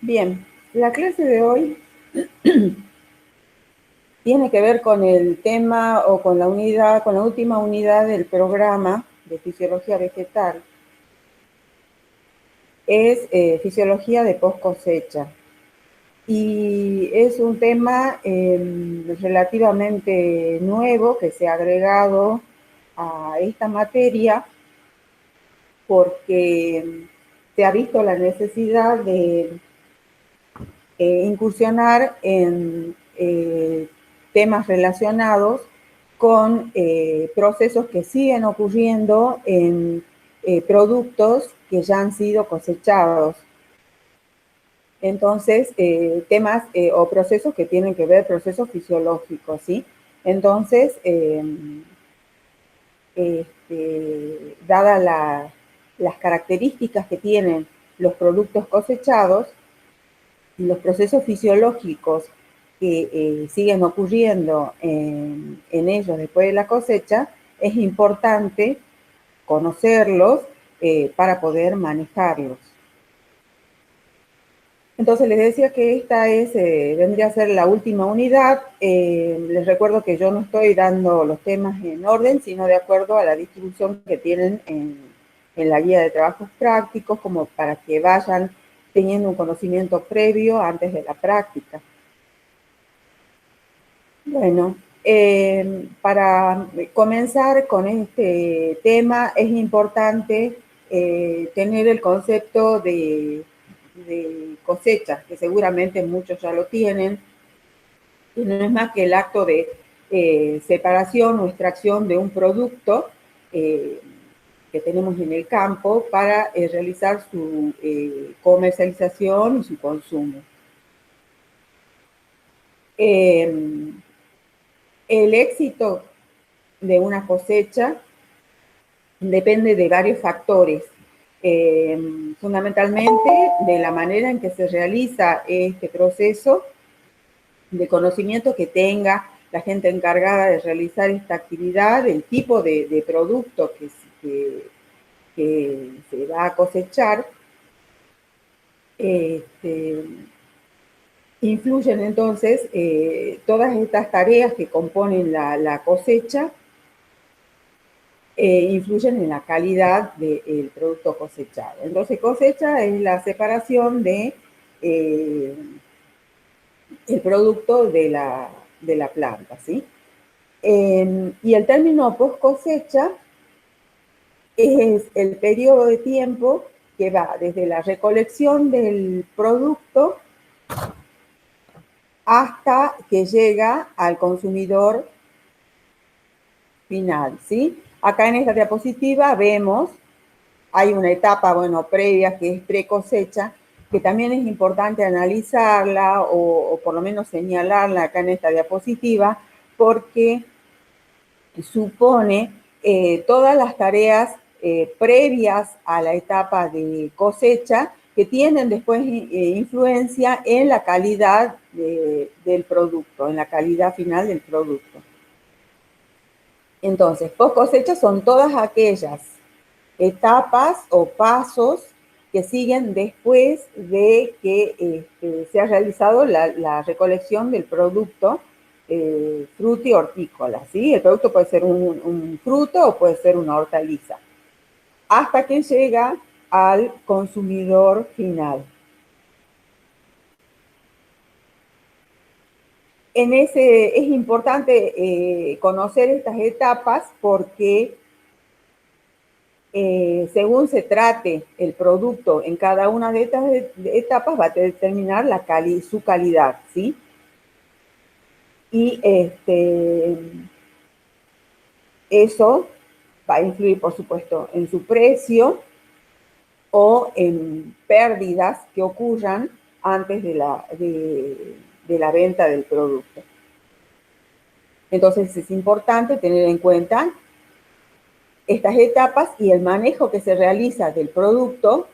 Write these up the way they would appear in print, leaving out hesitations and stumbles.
Bien, la clase de hoy tiene que ver con el tema o con la unidad, con la última unidad del programa de fisiología vegetal. Es fisiología de post cosecha. Y es un tema relativamente nuevo que se ha agregado a esta materia porque se ha visto la necesidad de incursionar en temas relacionados con procesos que siguen ocurriendo en productos que ya han sido cosechados. Entonces, temas o procesos que tienen que ver, procesos fisiológicos, ¿sí? Entonces, dadas las características que tienen los productos cosechados, los procesos fisiológicos que siguen ocurriendo en ellos después de la cosecha, es importante conocerlos para poder manejarlos. Entonces les decía que esta vendría a ser la última unidad. Les recuerdo que yo no estoy dando los temas en orden, sino de acuerdo a la distribución que tienen en la guía de trabajos prácticos, como para que vayan teniendo un conocimiento previo antes de la práctica. Bueno, para comenzar con este tema es importante tener el concepto de cosecha, que seguramente muchos ya lo tienen, y no es más que el acto de separación o extracción de un producto que tenemos en el campo para realizar su comercialización y su consumo. El éxito de una cosecha depende de varios factores, fundamentalmente de la manera en que se realiza este proceso, de conocimiento que tenga la gente encargada de realizar esta actividad, el tipo de producto que se va a cosechar. Influyen entonces todas estas tareas que componen la cosecha, influyen en la calidad del producto cosechado. Entonces, cosecha es la separación de el producto de la planta, ¿sí? Y el término post cosecha es el periodo de tiempo que va desde la recolección del producto hasta que llega al consumidor final, ¿sí? Acá en esta diapositiva vemos, hay una etapa, bueno, previa que es pre-cosecha, que también es importante analizarla o por lo menos señalarla acá en esta diapositiva, porque supone todas las tareas previas a la etapa de cosecha que tienen después influencia en la calidad del producto, en la calidad final del producto. Entonces, post cosecha son todas aquellas etapas o pasos que siguen después de que se ha realizado la recolección del producto fruti-hortícola, ¿sí? El producto puede ser un fruto o puede ser una hortaliza, hasta que llega al consumidor final. Es importante conocer estas etapas porque según se trate el producto en cada una de estas etapas, va a determinar su calidad, ¿sí? Y eso va a influir, por supuesto, en su precio o en pérdidas que ocurran antes de la venta del producto. Entonces, es importante tener en cuenta estas etapas y el manejo que se realiza del producto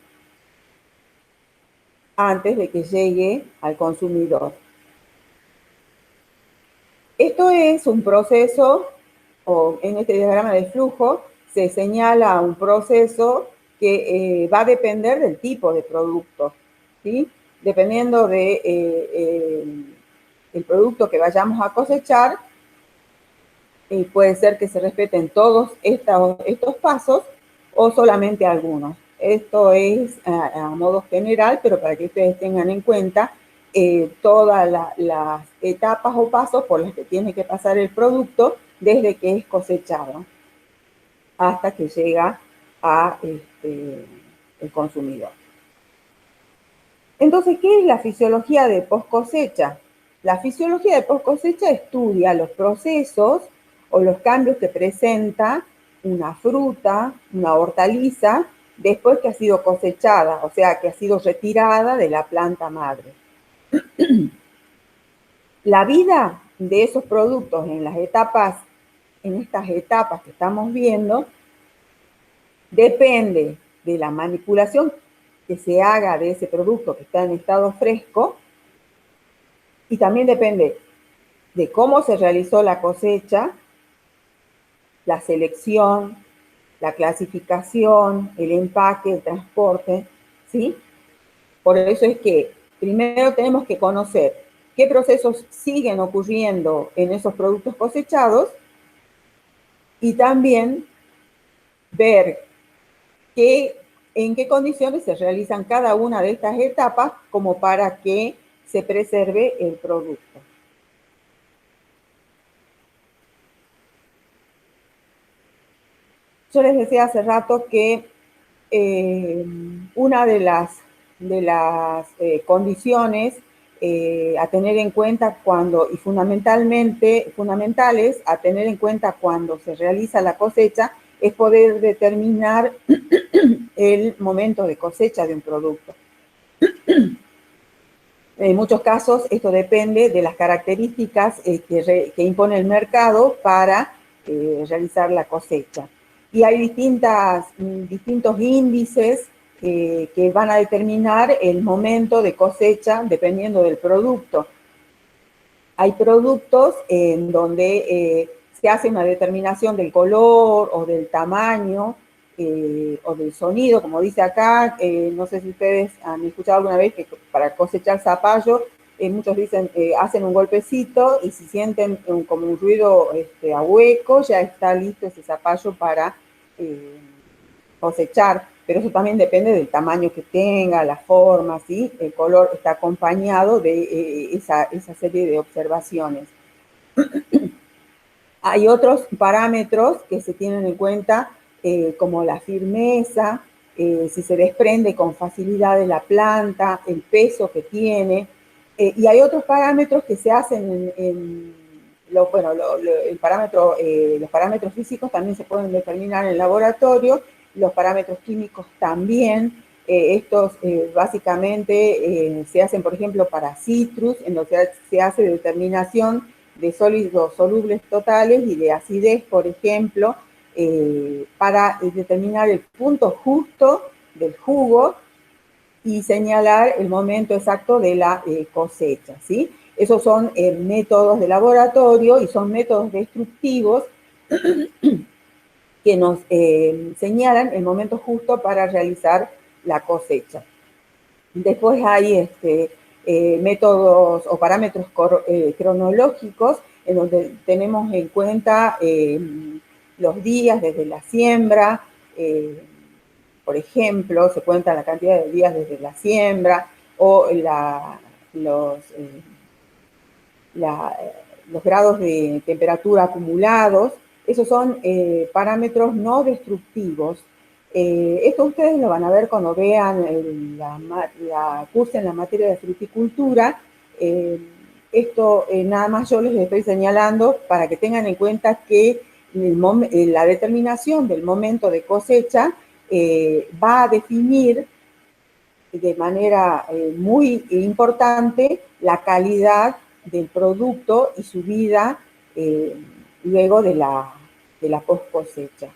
antes de que llegue al consumidor. Esto es un proceso, o en este diagrama de flujo se señala un proceso que va a depender del tipo de producto, ¿sí? dependiendo de el producto que vayamos a cosechar, puede ser que se respeten todos estos pasos o solamente algunos. Esto es a modo general, pero para que ustedes tengan en cuenta todas las etapas o pasos por las que tiene que pasar el producto desde que es cosechado hasta que llega a el consumidor. Entonces, ¿qué es la fisiología de post cosecha? La fisiología de post cosecha estudia los procesos o los cambios que presenta una fruta, una hortaliza, después que ha sido cosechada, o sea, que ha sido retirada de la planta madre. La vida de esos productos en estas etapas que estamos viendo, depende de la manipulación que se haga de ese producto que está en estado fresco, y también depende de cómo se realizó la cosecha, la selección, la clasificación, el empaque, el transporte, ¿sí? Por eso es que primero tenemos que conocer qué procesos siguen ocurriendo en esos productos cosechados y también ver en qué condiciones se realizan cada una de estas etapas como para que se preserve el producto. Yo les decía hace rato que una de las condiciones a tener en cuenta y fundamentales a tener en cuenta cuando se realiza la cosecha es poder determinar el momento de cosecha de un producto. En muchos casos esto depende de las características que impone el mercado para realizar la cosecha. Y hay distintos índices que van a determinar el momento de cosecha dependiendo del producto. Hay productos en donde se hace una determinación del color o del tamaño o del sonido, como dice acá. No sé si ustedes han escuchado alguna vez que para cosechar zapallo, muchos dicen, hacen un golpecito y si sienten como un ruido a hueco, ya está listo ese zapallo para cosechar. Pero eso también depende del tamaño que tenga, la forma, ¿sí? El color está acompañado de esa serie de observaciones. Hay otros parámetros que se tienen en cuenta, como la firmeza, si se desprende con facilidad de la planta, el peso que tiene, y hay otros parámetros que se hacen los parámetros físicos también se pueden determinar en el laboratorio, los parámetros químicos también. Estos básicamente se hacen, por ejemplo, para citrus, en lo que se hace determinación de sólidos solubles totales y de acidez, por ejemplo, para determinar el punto justo del jugo y señalar el momento exacto de la cosecha, ¿sí? Esos son métodos de laboratorio y son métodos destructivos que nos señalan el momento justo para realizar la cosecha. Después hay métodos o parámetros cronológicos en donde tenemos en cuenta los días desde la siembra, por ejemplo, se cuenta la cantidad de días desde la siembra o los grados de temperatura acumulados. Esos son parámetros no destructivos. Esto ustedes lo van a ver cuando vean cursen la materia de fruticultura. Esto nada más yo les estoy señalando para que tengan en cuenta que la determinación del momento de cosecha va a definir de manera muy importante la calidad del producto y su vida luego de la post cosecha.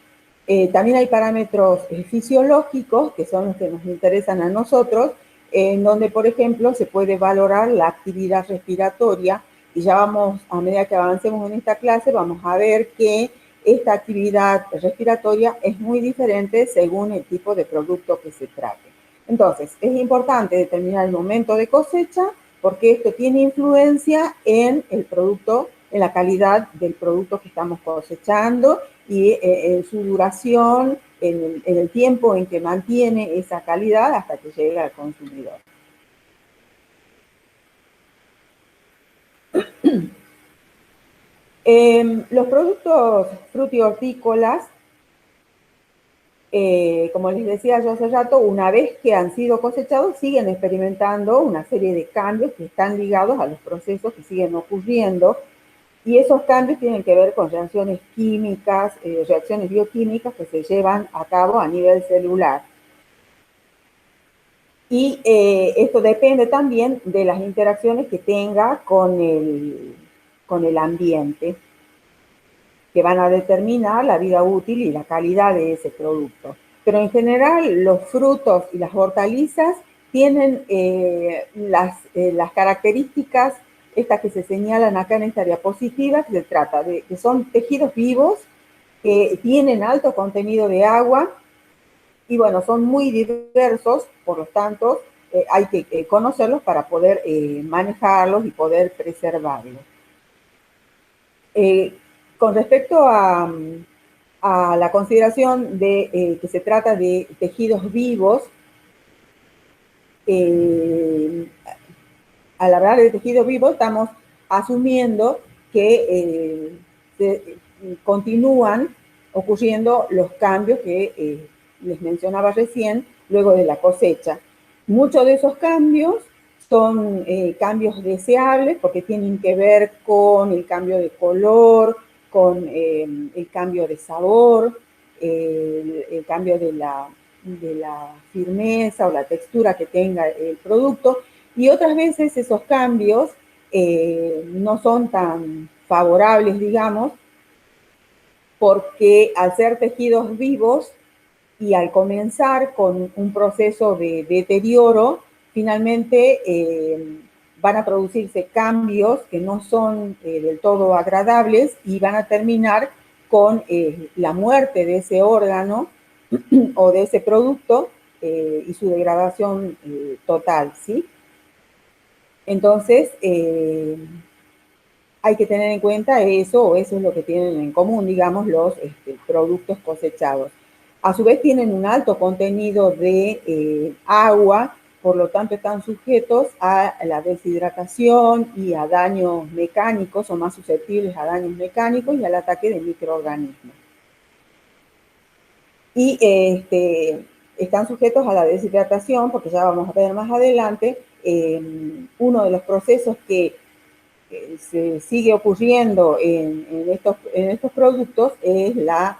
También hay parámetros fisiológicos, que son los que nos interesan a nosotros, en donde, por ejemplo, se puede valorar la actividad respiratoria, y ya vamos, a medida que avancemos en esta clase, vamos a ver que esta actividad respiratoria es muy diferente según el tipo de producto que se trate. Entonces, es importante determinar el momento de cosecha porque esto tiene influencia en el producto, en la calidad del producto que estamos cosechando y en su duración, en el tiempo en que mantiene esa calidad hasta que llega al consumidor. Los productos frutícolas, como les decía yo hace rato, una vez que han sido cosechados, siguen experimentando una serie de cambios que están ligados a los procesos que siguen ocurriendo. Y esos cambios tienen que ver con reacciones químicas, reacciones bioquímicas que se llevan a cabo a nivel celular. Y esto depende también de las interacciones que tenga con el ambiente, que van a determinar la vida útil y la calidad de ese producto. Pero en general los frutos y las hortalizas tienen las características estas que se señalan acá en esta diapositiva, que se trata de que son tejidos vivos, que tienen alto contenido de agua y bueno, son muy diversos, por lo tanto hay que conocerlos para poder manejarlos y poder preservarlos. Con respecto a la consideración de que se trata de tejidos vivos, al hablar de tejidos vivos estamos asumiendo que continúan ocurriendo los cambios que les mencionaba recién luego de la cosecha. Muchos de esos cambios son cambios deseables porque tienen que ver con el cambio de color, con el cambio de sabor, el cambio de la firmeza o la textura que tenga el producto, y otras veces esos cambios no son tan favorables, digamos, porque al ser tejidos vivos y al comenzar con un proceso de deterioro, finalmente van a producirse cambios que no son del todo agradables y van a terminar con la muerte de ese órgano o de ese producto y su degradación total, ¿sí? Entonces, hay que tener en cuenta eso, o eso es lo que tienen en común, digamos, los productos cosechados. A su vez tienen un alto contenido de agua, por lo tanto están sujetos a la deshidratación y a daños mecánicos, o más susceptibles a daños mecánicos y al ataque de microorganismos. Y están sujetos a la deshidratación, porque ya vamos a ver más adelante, uno de los procesos que se sigue ocurriendo en estos productos es la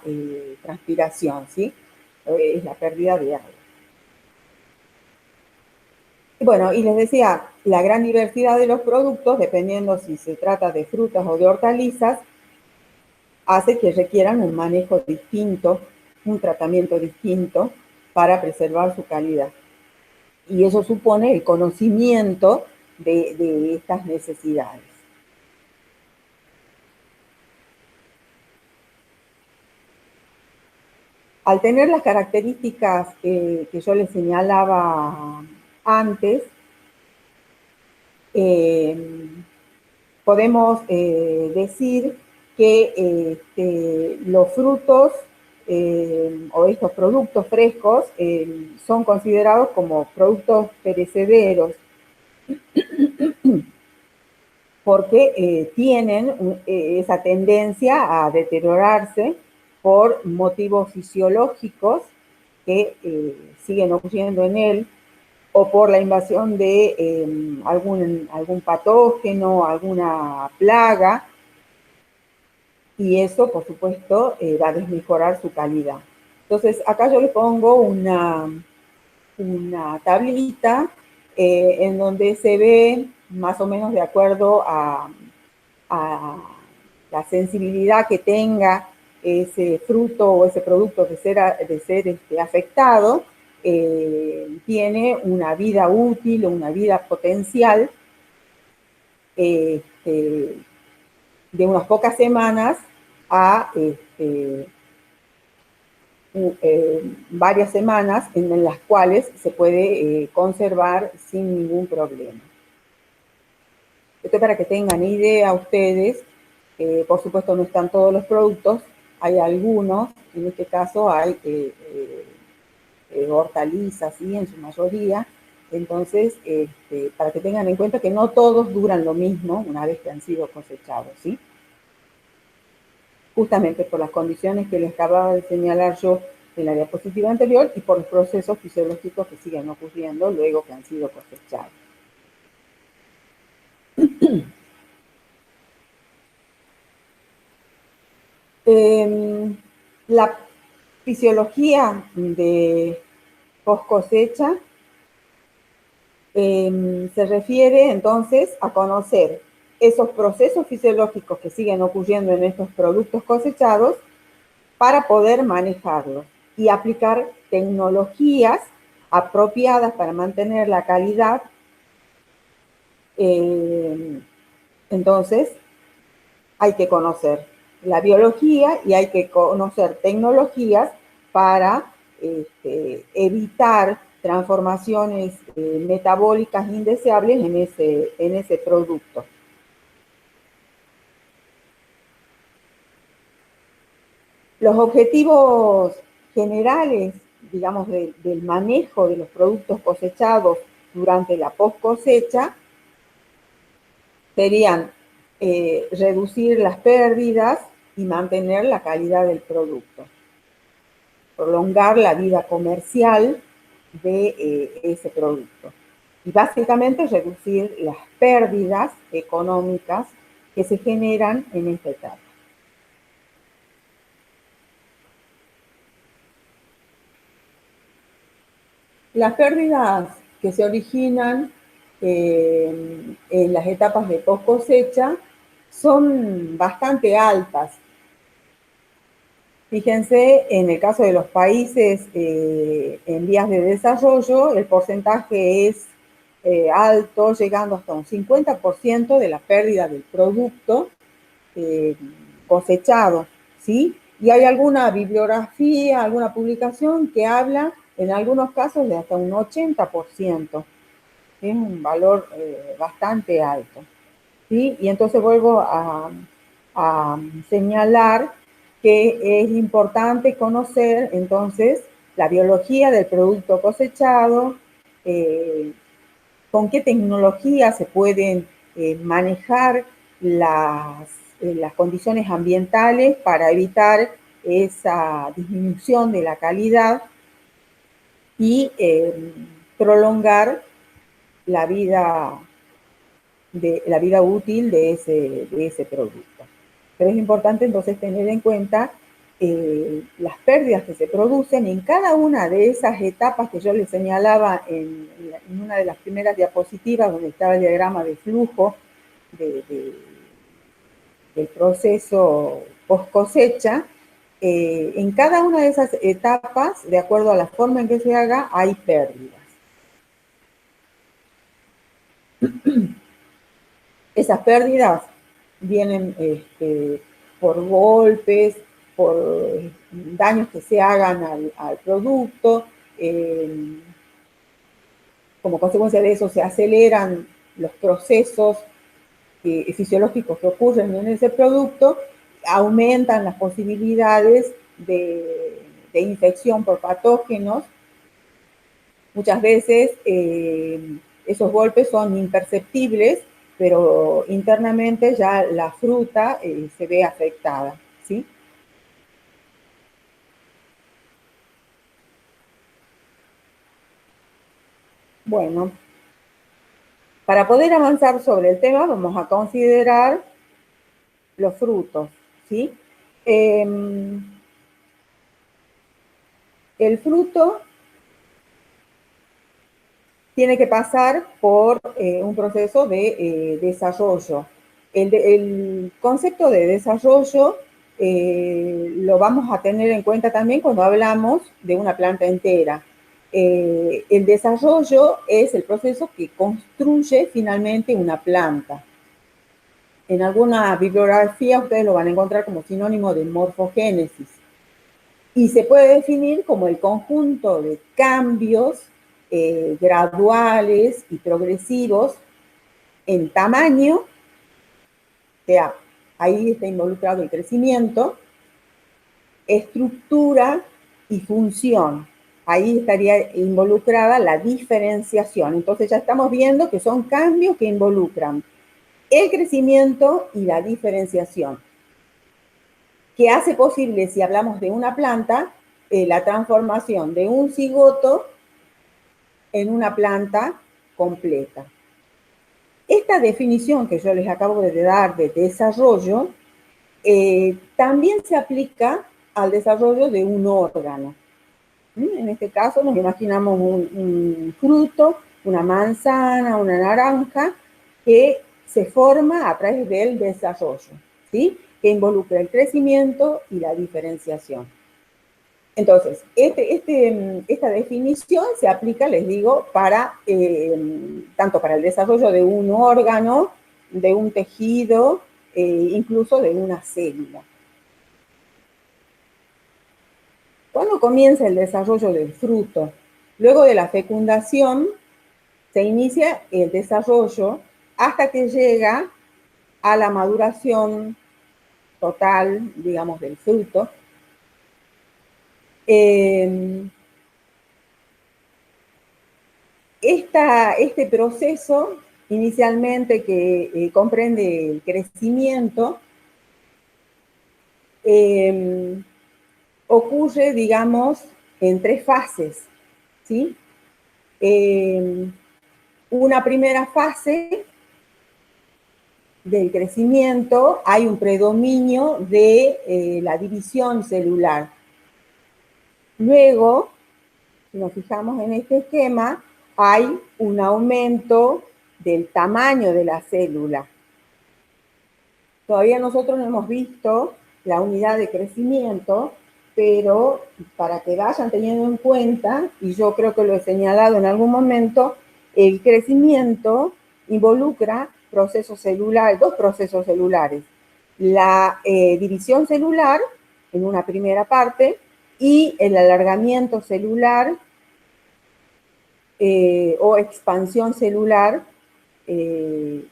transpiración, ¿sí? Es la pérdida de agua. Y bueno, y les decía, la gran diversidad de los productos, dependiendo si se trata de frutas o de hortalizas, hace que requieran un manejo distinto, un tratamiento distinto para preservar su calidad. Y eso supone el conocimiento de estas necesidades. Al tener las características que yo les señalaba antes, podemos decir que los frutos o estos productos frescos son considerados como productos perecederos porque tienen esa tendencia a deteriorarse por motivos fisiológicos que siguen ocurriendo en él, o por la invasión de algún patógeno, alguna plaga, y eso, por supuesto, va a desmejorar su calidad. Entonces, acá yo le pongo una tablita en donde se ve más o menos de acuerdo a la sensibilidad que tenga ese fruto o ese producto de ser afectado, tiene una vida útil o una vida potencial de unas pocas semanas a varias semanas en las cuales se puede conservar sin ningún problema. Esto para que tengan idea ustedes, por supuesto no están todos los productos, hay algunos, en este caso hay hortalizas, ¿sí? En su mayoría, entonces, para que tengan en cuenta que no todos duran lo mismo una vez que han sido cosechados, ¿sí? Justamente por las condiciones que les acababa de señalar yo en la diapositiva anterior y por los procesos fisiológicos que siguen ocurriendo luego que han sido cosechados. La fisiología de post cosecha se refiere entonces a conocer esos procesos fisiológicos que siguen ocurriendo en estos productos cosechados para poder manejarlos y aplicar tecnologías apropiadas para mantener la calidad. Entonces, hay que conocer la biología y hay que conocer tecnologías para evitar transformaciones metabólicas indeseables en ese producto. Los objetivos generales, digamos, del manejo de los productos cosechados durante la post cosecha serían reducir las pérdidas y mantener la calidad del producto, prolongar la vida comercial de ese producto y básicamente reducir las pérdidas económicas que se generan en esta etapa. Las pérdidas que se originan en las etapas de post cosecha son bastante altas. Fíjense, en el caso de los países en vías de desarrollo, el porcentaje es alto, llegando hasta un 50% de la pérdida del producto cosechado, ¿sí? Y hay alguna bibliografía, alguna publicación que habla en algunos casos de hasta un 80%. Es un valor bastante alto, ¿sí? Y entonces vuelvo a señalar que es importante conocer entonces la biología del producto cosechado, con qué tecnología se pueden manejar las condiciones ambientales para evitar esa disminución de la calidad y prolongar la vida útil de ese producto. Pero es importante entonces tener en cuenta las pérdidas que se producen en cada una de esas etapas que yo les señalaba en una de las primeras diapositivas, donde estaba el diagrama de flujo del proceso post cosecha. En cada una de esas etapas, de acuerdo a la forma en que se haga, hay pérdidas. Esas pérdidas vienen por golpes, por daños que se hagan al producto. Como consecuencia de eso se aceleran los procesos fisiológicos que ocurren en ese producto, aumentan las posibilidades de infección por patógenos. Muchas veces esos golpes son imperceptibles, pero internamente ya la fruta se ve afectada, ¿sí? Bueno, para poder avanzar sobre el tema vamos a considerar los frutos, ¿sí? El fruto tiene que pasar por un proceso de desarrollo. El concepto de desarrollo lo vamos a tener en cuenta también cuando hablamos de una planta entera. El desarrollo es el proceso que construye finalmente una planta. En alguna bibliografía ustedes lo van a encontrar como sinónimo de morfogénesis. y se puede definir como el conjunto de cambios graduales y progresivos en tamaño, o sea, ahí está involucrado el crecimiento, estructura y función. Ahí estaría involucrada la diferenciación. Entonces ya estamos viendo que son cambios que involucran el crecimiento y la diferenciación, que hace posible, si hablamos de una planta, la transformación de un cigoto en una planta completa. Esta definición que yo les acabo de dar de desarrollo también se aplica al desarrollo de un órgano. En este caso nos imaginamos un fruto, una manzana, una naranja, que se forma a través del desarrollo, ¿sí? Que involucra el crecimiento y la diferenciación. Entonces, esta definición se aplica, les digo, tanto para el desarrollo de un órgano, de un tejido, incluso de una célula. ¿Cuándo comienza el desarrollo del fruto? Luego de la fecundación se inicia el desarrollo hasta que llega a la maduración total, digamos, del fruto. Este proceso, inicialmente que comprende el crecimiento, ocurre, digamos, en 3 fases, ¿sí? Una primera fase del crecimiento, hay un predominio de la división celular. Luego, si nos fijamos en este esquema, hay un aumento del tamaño de la célula. Todavía nosotros no hemos visto la unidad de crecimiento, pero para que vayan teniendo en cuenta, y yo creo que lo he señalado en algún momento, el crecimiento involucra procesos celulares, 2 procesos celulares. La división celular, en una primera parte, y el alargamiento celular o expansión celular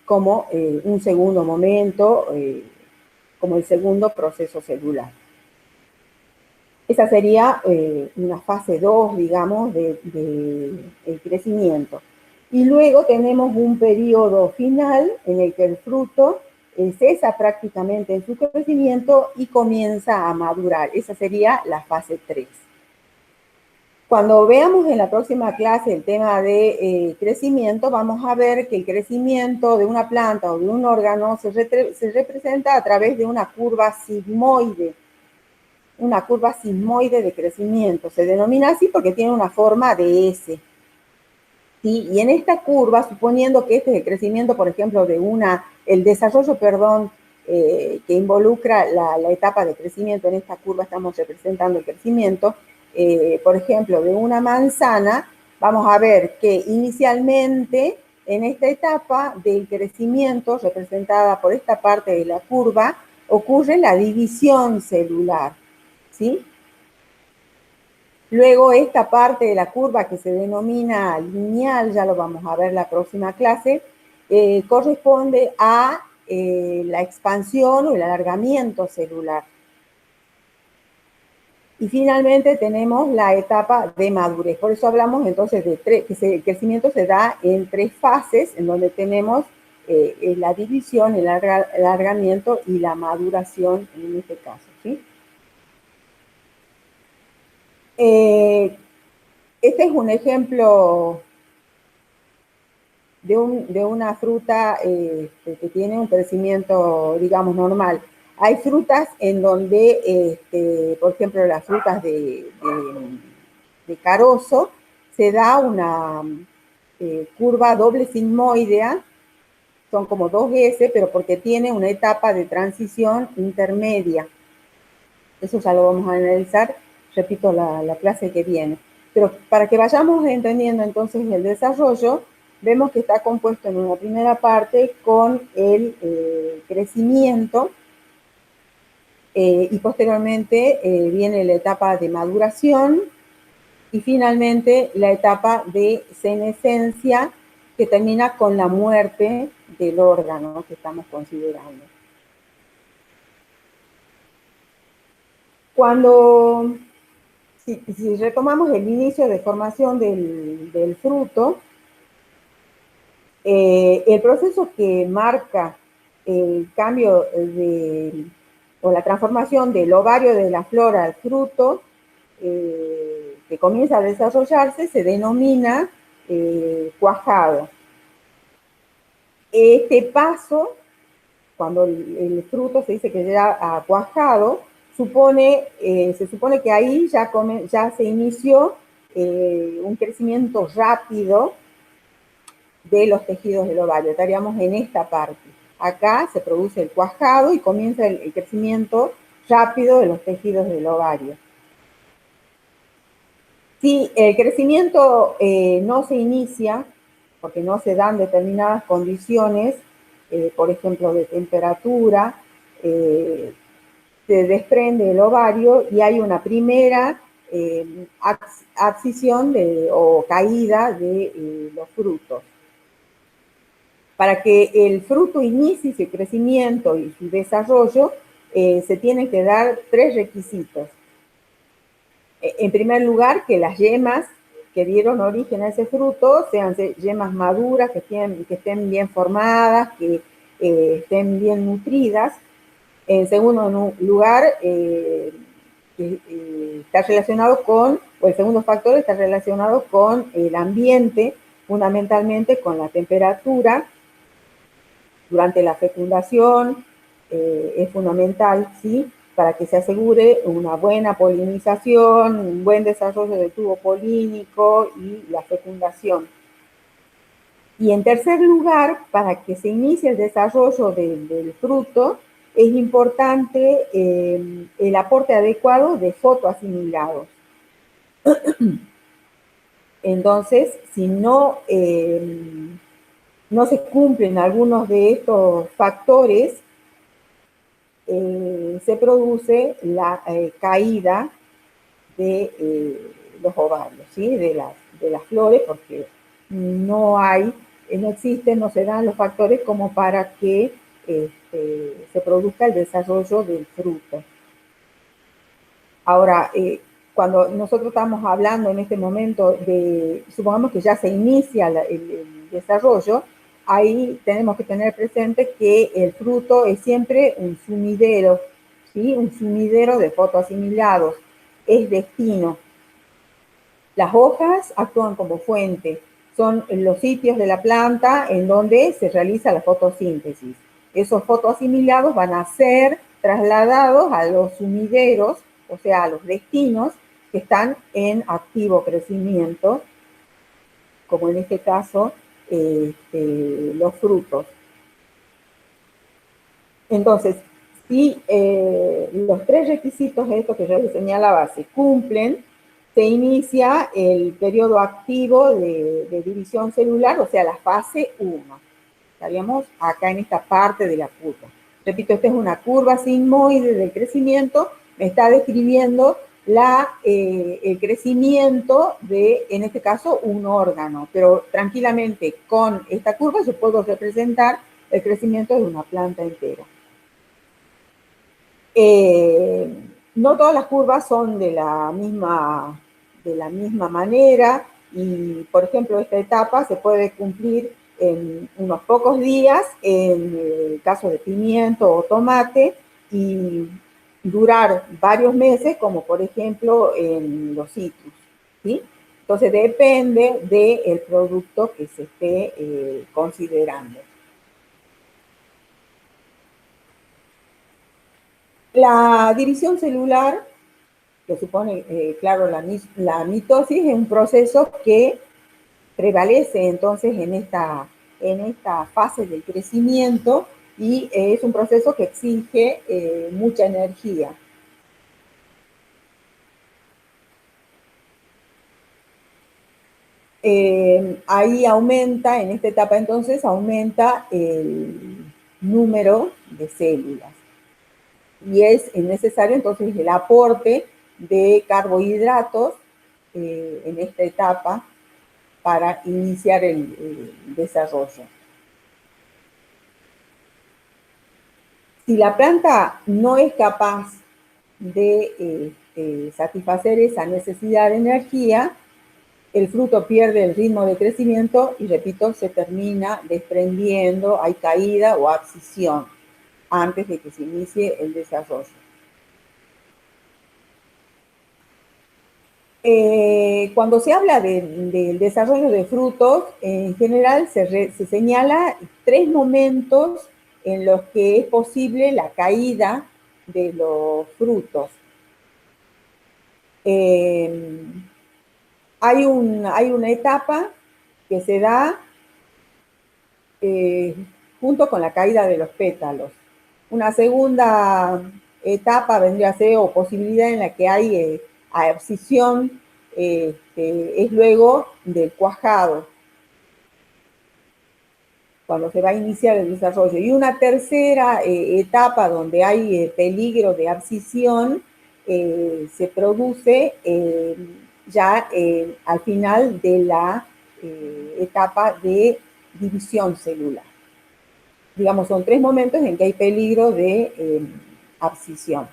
como un segundo momento, como el segundo proceso celular. Esa sería una fase 2, digamos, del crecimiento. Y luego tenemos un periodo final en el que el fruto cesa prácticamente en su crecimiento y comienza a madurar. Esa sería la fase 3. Cuando veamos en la próxima clase el tema de crecimiento, vamos a ver que el crecimiento de una planta o de un órgano se representa a través de una curva sigmoide de crecimiento. Se denomina así porque tiene una forma de S. ¿Sí? Y en esta curva, suponiendo que este es el crecimiento, por ejemplo, el desarrollo, que involucra la etapa de crecimiento, en esta curva estamos representando el crecimiento, por ejemplo, de una manzana, vamos a ver que inicialmente en esta etapa del crecimiento, representada por esta parte de la curva, ocurre la división celular, ¿sí? Luego esta parte de la curva que se denomina lineal, ya lo vamos a ver la próxima clase, corresponde a la expansión o el alargamiento celular. Y finalmente tenemos la etapa de madurez. Por eso hablamos entonces de que el crecimiento se da en 3 fases, en donde tenemos la división, el alargamiento y la maduración en este caso, ¿sí? Este es un ejemplo de una fruta que tiene un crecimiento, digamos, normal. Hay frutas en donde, por ejemplo, las frutas de carozo, se da una curva doble sigmoidea, son como 2S, pero porque tiene una etapa de transición intermedia. Eso ya lo vamos a analizar, repito, la clase que viene. Pero para que vayamos entendiendo entonces el desarrollo, vemos que está compuesto en una primera parte con el crecimiento, y posteriormente viene la etapa de maduración y finalmente la etapa de senescencia, que termina con la muerte del órgano que estamos considerando. Cuando, si retomamos el inicio de formación del fruto, el proceso que marca el cambio o la transformación del ovario de la flor al fruto, que comienza a desarrollarse, se denomina cuajado. Este paso, cuando el fruto se dice que ya ha cuajado, se supone que ahí ya se inició un crecimiento rápido de los tejidos del ovario. Estaríamos en esta parte. Acá se produce el cuajado y comienza el crecimiento rápido de los tejidos del ovario. Si el crecimiento no se inicia, porque no se dan determinadas condiciones, por ejemplo, de temperatura, se desprende el ovario y hay una primera abscisión o caída de los frutos. Para que el fruto inicie su crecimiento y su desarrollo, se tienen que dar 3 requisitos. En primer lugar, que las yemas que dieron origen a ese fruto sean yemas maduras, que estén bien formadas, que estén bien nutridas. En segundo lugar, está relacionado con, o el segundo factor está relacionado con el ambiente, fundamentalmente con la temperatura. Durante la fecundación es fundamental, ¿sí?, para que se asegure una buena polinización, un buen desarrollo del tubo polínico y la fecundación. Y en tercer lugar, para que se inicie el desarrollo del fruto, es importante el aporte adecuado de fotoasimilados. Entonces, si no se cumplen algunos de estos factores, se produce la caída de los ovarios, ¿sí?, de las flores, porque no existen, no se dan los factores como para que se produzca el desarrollo del fruto. Ahora, cuando nosotros estamos hablando en este momento supongamos que ya se inicia el desarrollo, ahí tenemos que tener presente que el fruto es siempre un sumidero, ¿sí?, un sumidero de fotoasimilados, es destino. Las hojas actúan como fuente, son los sitios de la planta en donde se realiza la fotosíntesis. Esos fotoasimilados van a ser trasladados a los sumideros, o sea, a los destinos que están en activo crecimiento, como en este caso los frutos. Entonces, si los 3 requisitos de esto que yo les señalaba se cumplen, se inicia el periodo activo de división celular, o sea, la fase 1. Estaríamos acá en esta parte de la curva. Repito, esta es una curva sigmoide del crecimiento, me está describiendo el crecimiento de, en este caso, un órgano, pero tranquilamente con esta curva yo puedo representar el crecimiento de una planta entera. No todas las curvas son de la misma manera y, por ejemplo, esta etapa se puede cumplir en unos pocos días en el caso de pimiento o tomate y durar varios meses, como por ejemplo en los citrus, ¿sí? Entonces depende del producto que se esté considerando. La división celular, que supone, claro, la mitosis, es un proceso que prevalece entonces en esta fase del crecimiento y es un proceso que exige mucha energía. Ahí aumenta, en esta etapa entonces, aumenta el número de células. y es necesario entonces el aporte de carbohidratos en esta etapa para iniciar el desarrollo. Si la planta no es capaz de satisfacer esa necesidad de energía, el fruto pierde el ritmo de crecimiento y, repito, se termina desprendiendo, hay caída o abscisión antes de que se inicie el desarrollo. Cuando se habla del desarrollo de frutos, en general se señala 3 momentos en los que es posible la caída de los frutos. Hay una etapa que se da junto con la caída de los pétalos. Una segunda etapa vendría a ser, o posibilidad en la que hay abscisión, es luego del cuajado, cuando se va a iniciar el desarrollo. Y una tercera etapa donde hay peligro de abscisión se produce ya al final de la etapa de división celular. Digamos, son 3 momentos en que hay peligro de abscisión.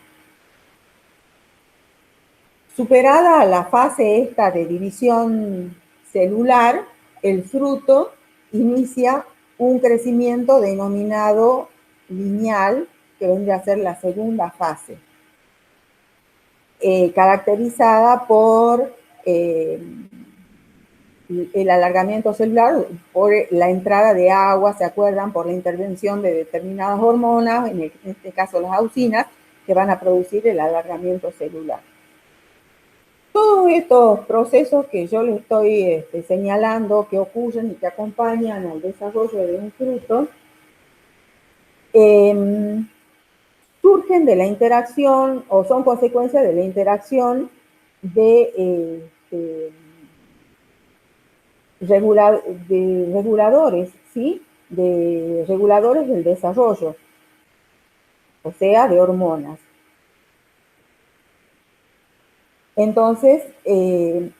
Superada la fase esta de división celular, el fruto inicia un crecimiento denominado lineal, que vendría a ser la segunda fase, caracterizada por el alargamiento celular, por la entrada de agua, ¿se acuerdan? Por la intervención de determinadas hormonas, en este caso las auxinas, que van a producir el alargamiento celular. Todos estos procesos que yo les estoy señalando, que ocurren y que acompañan al desarrollo de un fruto, surgen de la interacción o son consecuencia de la interacción de reguladores, ¿sí? De reguladores del desarrollo, o sea, de hormonas. Entonces, el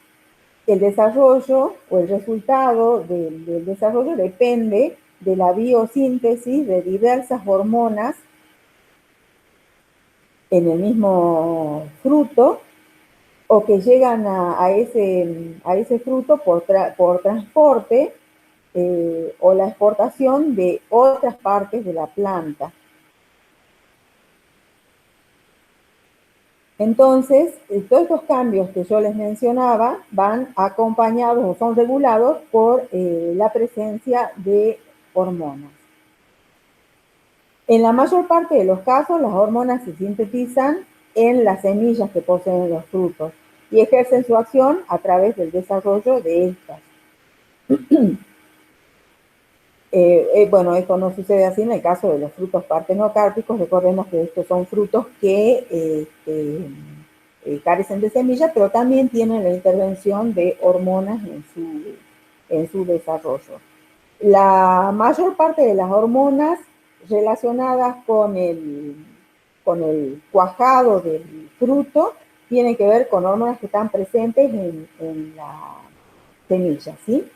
desarrollo o el resultado del desarrollo depende de la biosíntesis de diversas hormonas en el mismo fruto, o que llegan a ese fruto por transporte o la exportación de otras partes de la planta. Entonces, todos estos cambios que yo les mencionaba van acompañados o son regulados por la presencia de hormonas. En la mayor parte de los casos, las hormonas se sintetizan en las semillas que poseen los frutos y ejercen su acción a través del desarrollo de estas. Bueno, esto no sucede así en el caso de los frutos partenocárpicos. Recordemos que estos son frutos que carecen de semillas, pero también tienen la intervención de hormonas en su desarrollo. La mayor parte de las hormonas relacionadas con el cuajado del fruto tienen que ver con hormonas que están presentes en la semilla, ¿sí?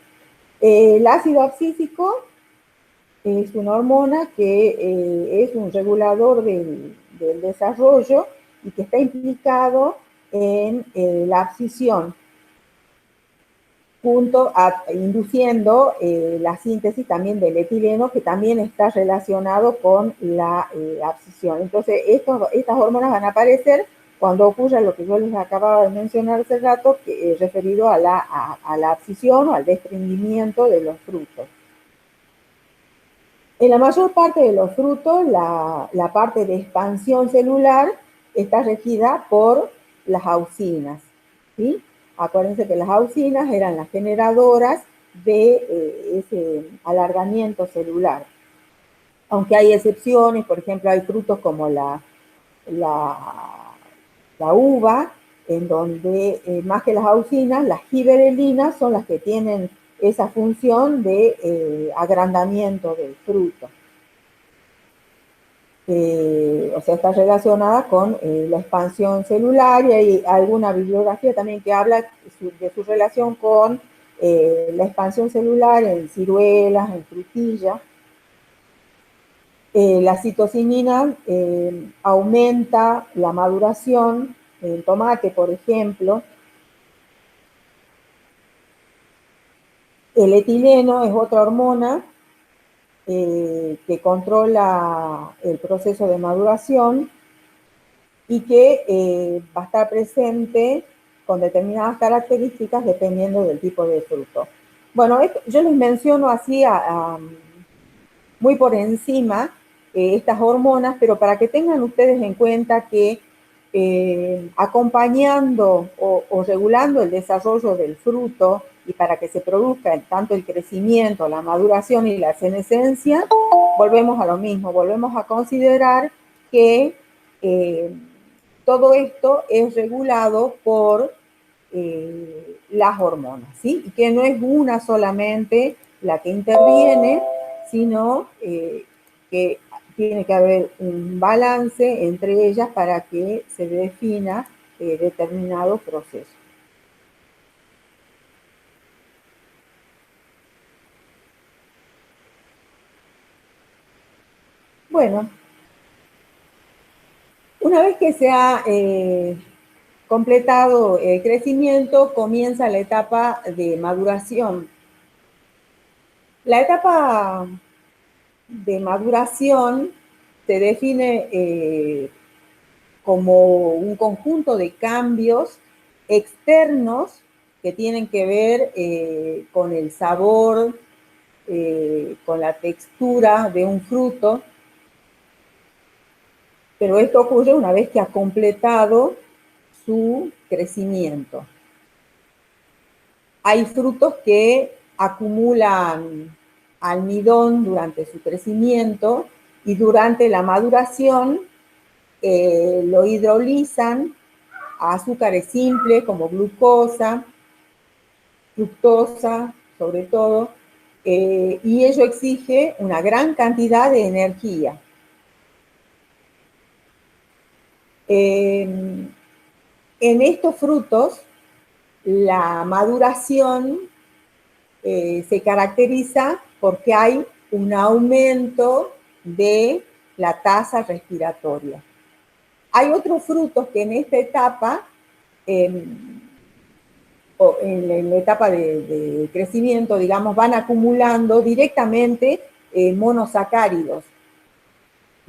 El ácido abscísico es una hormona que es un regulador del desarrollo y que está implicado en la abscisión, induciendo la síntesis también del etileno, que también está relacionado con la abscisión. Entonces, estas hormonas van a aparecer cuando ocurra lo que yo les acababa de mencionar hace rato, referido a la abscisión o al desprendimiento de los frutos. En la mayor parte de los frutos, la parte de expansión celular está regida por las auxinas, ¿sí? Acuérdense que las auxinas eran las generadoras de ese alargamiento celular. Aunque hay excepciones, por ejemplo, hay frutos como la uva, en donde más que las auxinas, las giberelinas son las que tienen esa función de agrandamiento del fruto. O sea, está relacionada con la expansión celular, y hay alguna bibliografía también que habla de su relación con la expansión celular en ciruelas, en frutillas. La citocinina aumenta la maduración en tomate, por ejemplo. El etileno es otra hormona que controla el proceso de maduración y que va a estar presente con determinadas características dependiendo del tipo de fruto. Bueno, yo les menciono así muy por encima estas hormonas, pero para que tengan ustedes en cuenta que acompañando o regulando el desarrollo del fruto y para que se produzca tanto el crecimiento, la maduración y la senescencia, volvemos a lo mismo, volvemos a considerar que todo esto es regulado por las hormonas, ¿sí? Y que no es una solamente la que interviene, sino que tiene que haber un balance entre ellas para que se defina determinado proceso. Bueno, una vez que se ha completado el crecimiento, comienza la etapa de maduración. La etapa de maduración se define como un conjunto de cambios externos que tienen que ver con el sabor, con la textura de un fruto, pero esto ocurre una vez que ha completado su crecimiento. Hay frutos que acumulan almidón durante su crecimiento y durante la maduración lo hidrolizan a azúcares simples como glucosa, fructosa, sobre todo, y ello exige una gran cantidad de energía. En estos frutos, la maduración se caracteriza porque hay un aumento de la tasa respiratoria. Hay otros frutos que en esta etapa, o en la etapa de crecimiento, digamos, van acumulando directamente monosacáridos.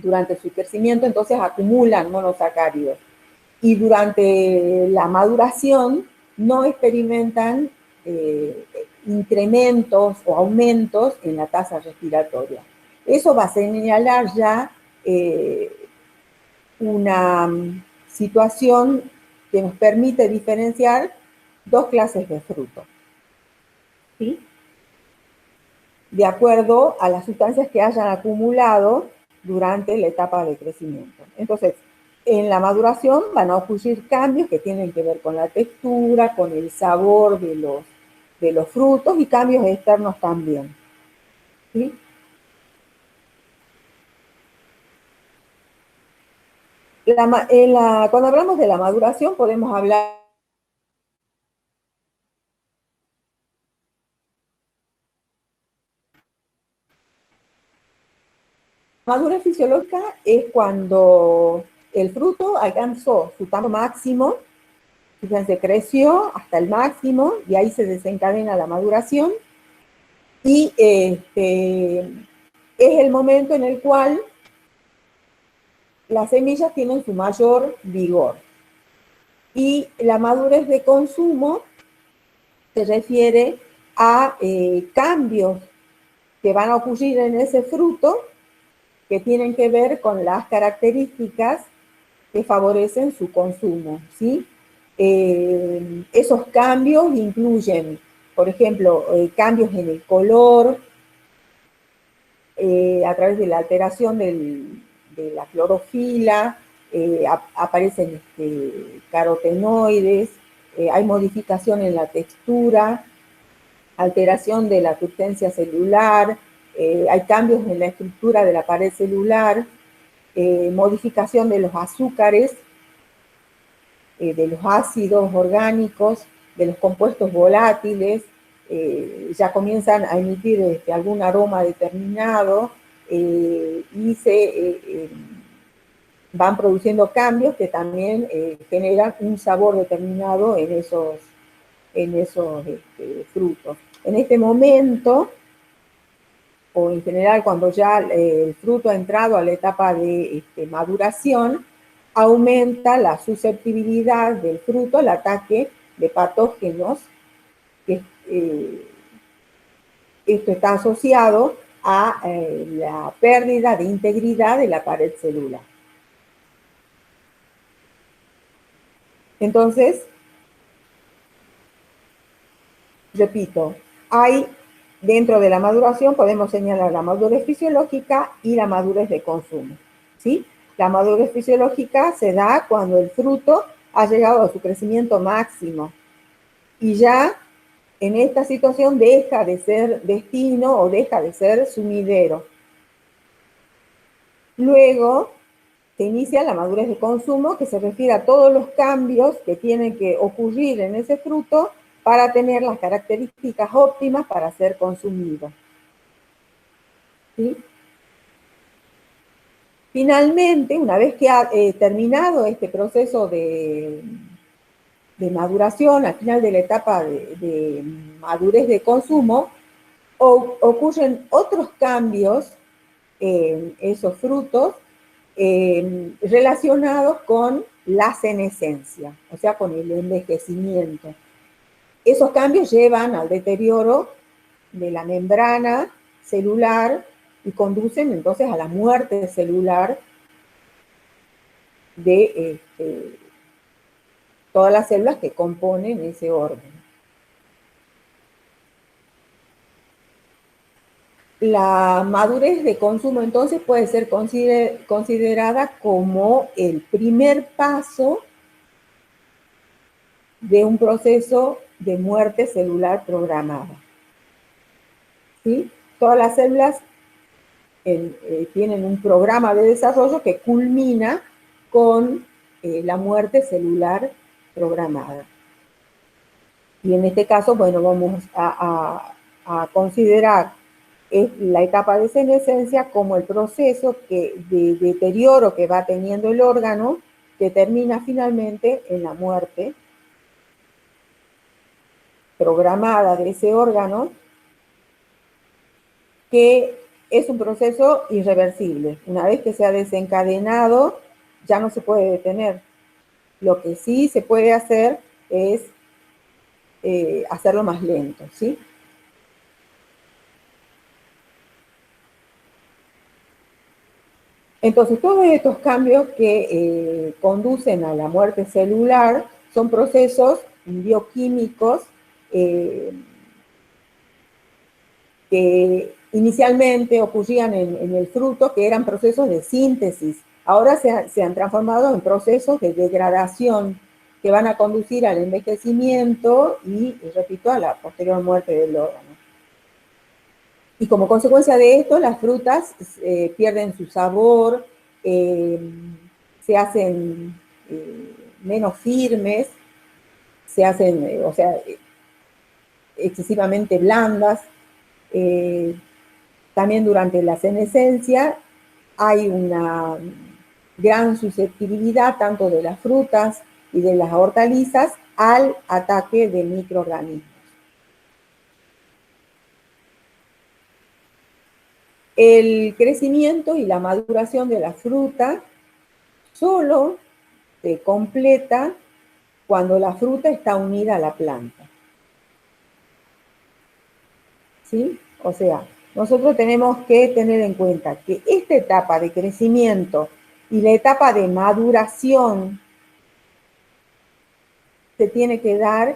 Durante su crecimiento, entonces acumulan monosacáridos. Y durante la maduración no experimentan incrementos o aumentos en la tasa respiratoria. Eso va a señalar ya una situación que nos permite diferenciar dos clases de frutos, ¿sí? De acuerdo a las sustancias que hayan acumulado durante la etapa de crecimiento. Entonces, en la maduración van a ocurrir cambios que tienen que ver con la textura, con el sabor de los frutos y cambios externos también, ¿sí? Cuando hablamos de la maduración podemos hablar madurez fisiológica es cuando el fruto alcanzó su tamaño máximo, fíjense, creció hasta el máximo y ahí se desencadena la maduración y es el momento en el cual las semillas tienen su mayor vigor. Y la madurez de consumo se refiere a cambios que van a ocurrir en ese fruto que tienen que ver con las características que favorecen su consumo, ¿sí? Esos cambios incluyen, por ejemplo, cambios en el color, a través de la alteración de la clorofila, aparecen carotenoides, hay modificación en la textura, alteración de la turgencia celular, hay cambios en la estructura de la pared celular, modificación de los azúcares, de los ácidos orgánicos, de los compuestos volátiles, ya comienzan a emitir algún aroma determinado y se van produciendo cambios que también generan un sabor determinado en esos frutos. En este momento, o en general cuando ya el fruto ha entrado a la etapa de maduración, aumenta la susceptibilidad del fruto al ataque de patógenos, que esto está asociado a la pérdida de integridad de la pared celular. Entonces, repito, hay dentro de la maduración podemos señalar la madurez fisiológica y la madurez de consumo, ¿sí? La madurez fisiológica se da cuando el fruto ha llegado a su crecimiento máximo y ya en esta situación deja de ser destino o deja de ser sumidero. Luego se inicia la madurez de consumo, que se refiere a todos los cambios que tienen que ocurrir en ese fruto para tener las características óptimas para ser consumido. ¿Sí? Finalmente, una vez que ha terminado este proceso de maduración, al final de la etapa de madurez de consumo, ocurren otros cambios en esos frutos relacionados con la senescencia, o sea, con el envejecimiento. Esos cambios llevan al deterioro de la membrana celular y conducen entonces a la muerte celular de todas las células que componen ese órgano. La madurez de consumo entonces puede ser considerada como el primer paso de un proceso de muerte celular programada. ¿Sí? Todas las células tienen un programa de desarrollo que culmina con la muerte celular programada. Y en este caso, bueno, vamos a considerar la etapa de senescencia como el proceso de deterioro que va teniendo el órgano, que termina finalmente en la muerte programada de ese órgano, que es un proceso irreversible. Una vez que se ha desencadenado, ya no se puede detener. Lo que sí se puede hacer es hacerlo más lento, ¿sí? Entonces, todos estos cambios que conducen a la muerte celular son procesos bioquímicos que inicialmente ocurrían en el fruto, que eran procesos de síntesis. Ahora se han transformado en procesos de degradación que van a conducir al envejecimiento y, repito, a la posterior muerte del órgano. Y como consecuencia de esto, las frutas pierden su sabor, se hacen menos firmes, se hacen, o sea, excesivamente blandas. También durante la senescencia hay una gran susceptibilidad tanto de las frutas y de las hortalizas al ataque de microorganismos. El crecimiento y la maduración de la fruta solo se completa cuando la fruta está unida a la planta. ¿Sí? O sea, nosotros tenemos que tener en cuenta que esta etapa de crecimiento y la etapa de maduración se tiene que dar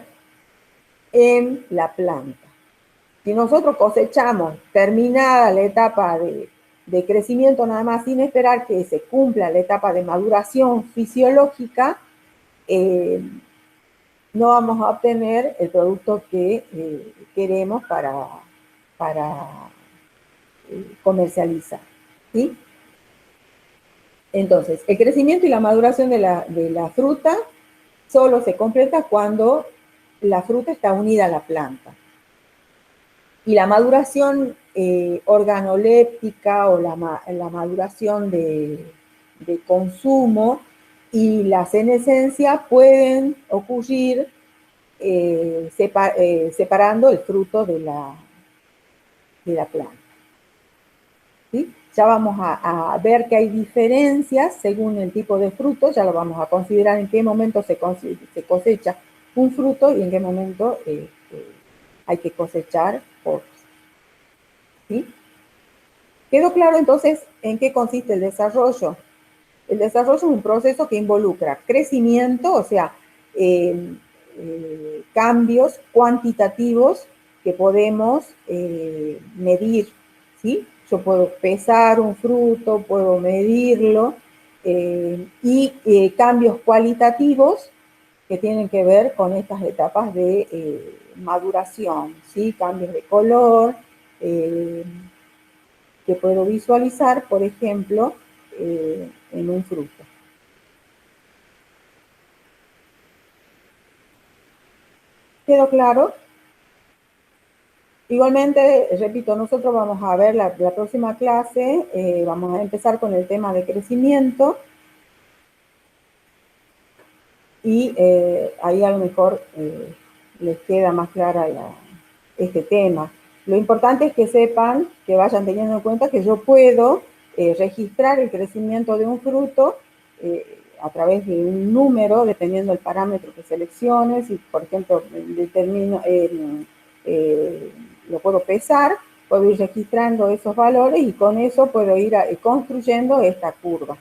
en la planta. Si nosotros cosechamos terminada la etapa de crecimiento nada más sin esperar que se cumpla la etapa de maduración fisiológica, no vamos a obtener el producto que queremos para comercializar. ¿Sí? Entonces, el crecimiento y la maduración de la fruta solo se completa cuando la fruta está unida a la planta. Y la maduración organoléptica o la maduración de consumo y la senescencia pueden ocurrir separando el fruto de la planta. ¿Sí? Ya vamos a ver que hay diferencias según el tipo de fruto, ya lo vamos a considerar en qué momento se cosecha un fruto y en qué momento hay que cosechar otros. ¿Sí? ¿Quedó claro entonces en qué consiste el desarrollo? El desarrollo es un proceso que involucra crecimiento, o sea, cambios cuantitativos que podemos medir, ¿sí? Yo puedo pesar un fruto, puedo medirlo, y cambios cualitativos que tienen que ver con estas etapas de maduración, ¿sí? Cambios de color, que puedo visualizar, por ejemplo, en un fruto. ¿Quedó claro? Igualmente, repito, nosotros vamos a ver la próxima clase, vamos a empezar con el tema de crecimiento y ahí a lo mejor les queda más clara este tema. Lo importante es que sepan, que vayan teniendo en cuenta que yo puedo registrar el crecimiento de un fruto a través de un número, dependiendo del parámetro que seleccione. Si, por ejemplo, determino, lo puedo pesar, puedo ir registrando esos valores y con eso puedo ir construyendo esta curva,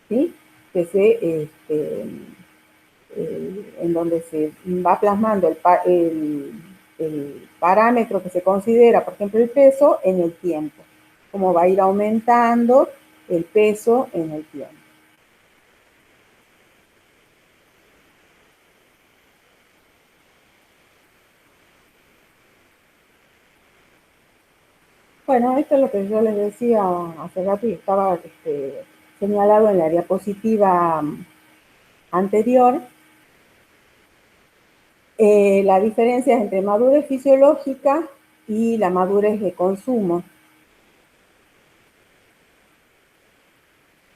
¿sí? Que en donde se va plasmando el parámetro que se considera, por ejemplo, el peso en el tiempo, cómo va a ir aumentando el peso en el tiempo. Bueno, esto es lo que yo les decía hace rato y estaba señalado en la diapositiva anterior. La diferencia entre madurez fisiológica y la madurez de consumo.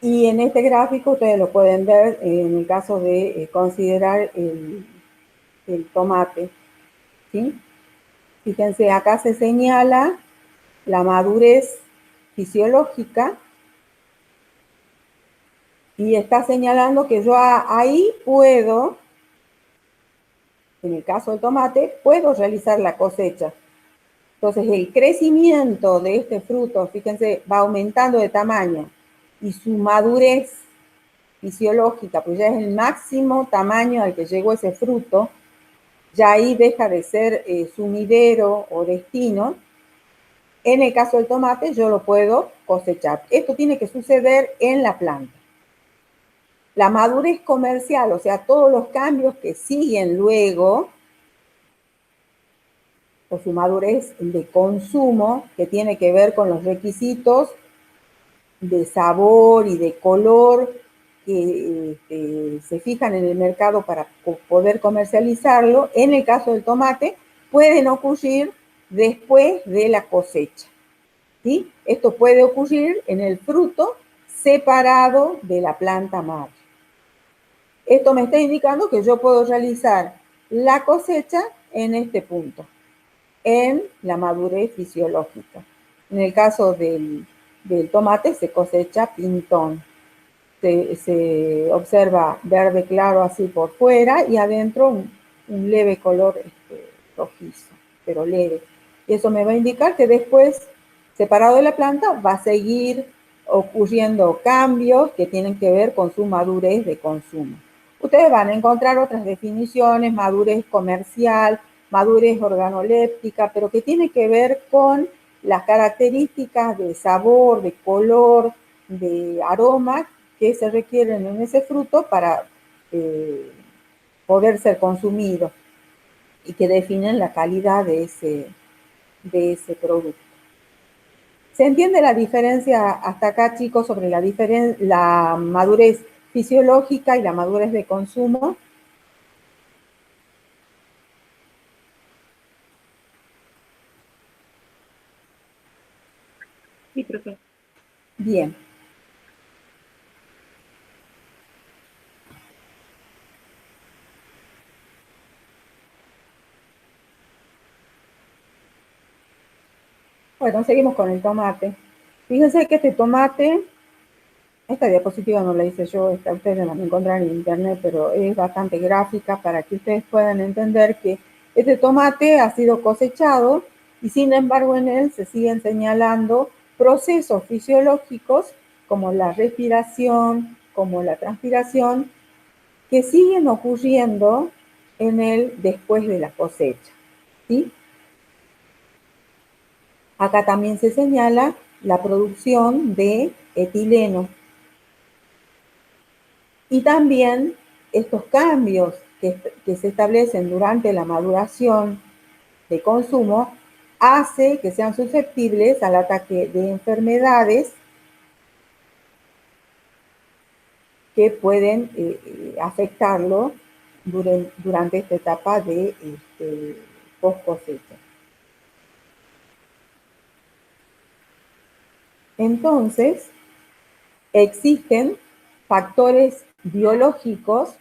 Y en este gráfico ustedes lo pueden ver en el caso de considerar el tomate, ¿sí? Fíjense, acá se señala la madurez fisiológica y está señalando que yo ahí puedo, en el caso del tomate, puedo realizar la cosecha. Entonces, el crecimiento de este fruto, fíjense, va aumentando de tamaño y su madurez fisiológica, pues ya es el máximo tamaño al que llegó ese fruto, ya ahí deja de ser sumidero o destino. En el caso del tomate, yo lo puedo cosechar. Esto tiene que suceder en la planta. La madurez comercial, o sea, todos los cambios que siguen luego, o su madurez de consumo, que tiene que ver con los requisitos de sabor y de color que se fijan en el mercado para poder comercializarlo, en el caso del tomate, pueden ocurrir después de la cosecha. ¿Sí? Esto puede ocurrir en el fruto separado de la planta madre. Esto me está indicando que yo puedo realizar la cosecha en este punto, en la madurez fisiológica. En el caso del tomate se cosecha pintón. Se observa verde claro así por fuera y adentro un leve color rojizo, pero leve. Y eso me va a indicar que después, separado de la planta, va a seguir ocurriendo cambios que tienen que ver con su madurez de consumo. Ustedes van a encontrar otras definiciones, madurez comercial, madurez organoléptica, pero que tiene que ver con las características de sabor, de color, de aroma que se requieren en ese fruto para poder ser consumido y que definen la calidad de ese producto. ¿Se entiende la diferencia hasta acá, chicos, sobre la madurez fisiológica y la madurez de consumo? Sí, profe. Bien. Bueno, seguimos con el tomate. Fíjense que este tomate, esta diapositiva no la hice yo, ustedes la van a encontrar en internet, pero es bastante gráfica para que ustedes puedan entender que este tomate ha sido cosechado y sin embargo en él se siguen señalando procesos fisiológicos como la respiración, como la transpiración, que siguen ocurriendo en él después de la cosecha. ¿Sí? Acá también se señala la producción de etileno. Y también estos cambios que se establecen durante la maduración de consumo hace que sean susceptibles al ataque de enfermedades que pueden afectarlo durante esta etapa de post cosecha. Entonces, existen factores biológicos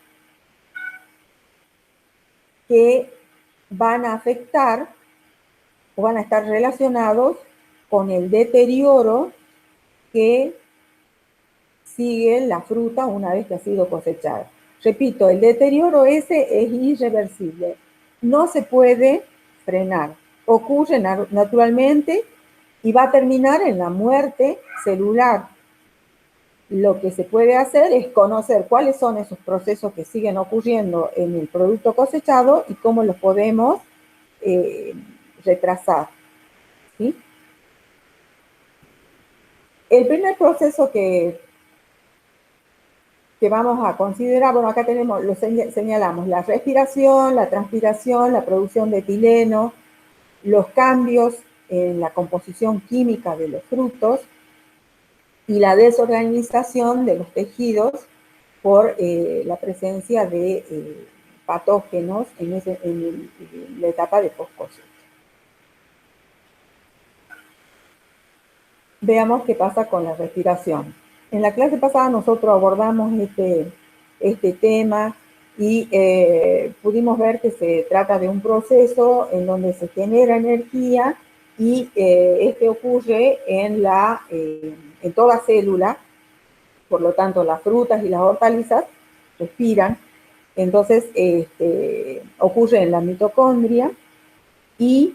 que van a afectar o van a estar relacionados con el deterioro que sigue la fruta una vez que ha sido cosechada. Repito, el deterioro ese es irreversible, no se puede frenar, ocurre naturalmente y va a terminar en la muerte celular. Lo que se puede hacer es conocer cuáles son esos procesos que siguen ocurriendo en el producto cosechado y cómo los podemos retrasar. ¿Sí? El primer proceso que vamos a considerar, bueno, acá tenemos, lo señalamos, la respiración, la transpiración, la producción de etileno, los cambios en la composición química de los frutos y la desorganización de los tejidos por la presencia de patógenos en la etapa de post-cosecha. Veamos qué pasa con la respiración. En la clase pasada nosotros abordamos este tema y pudimos ver que se trata de un proceso en donde se genera energía y este ocurre en toda célula, por lo tanto las frutas y las hortalizas respiran, entonces ocurre en la mitocondria y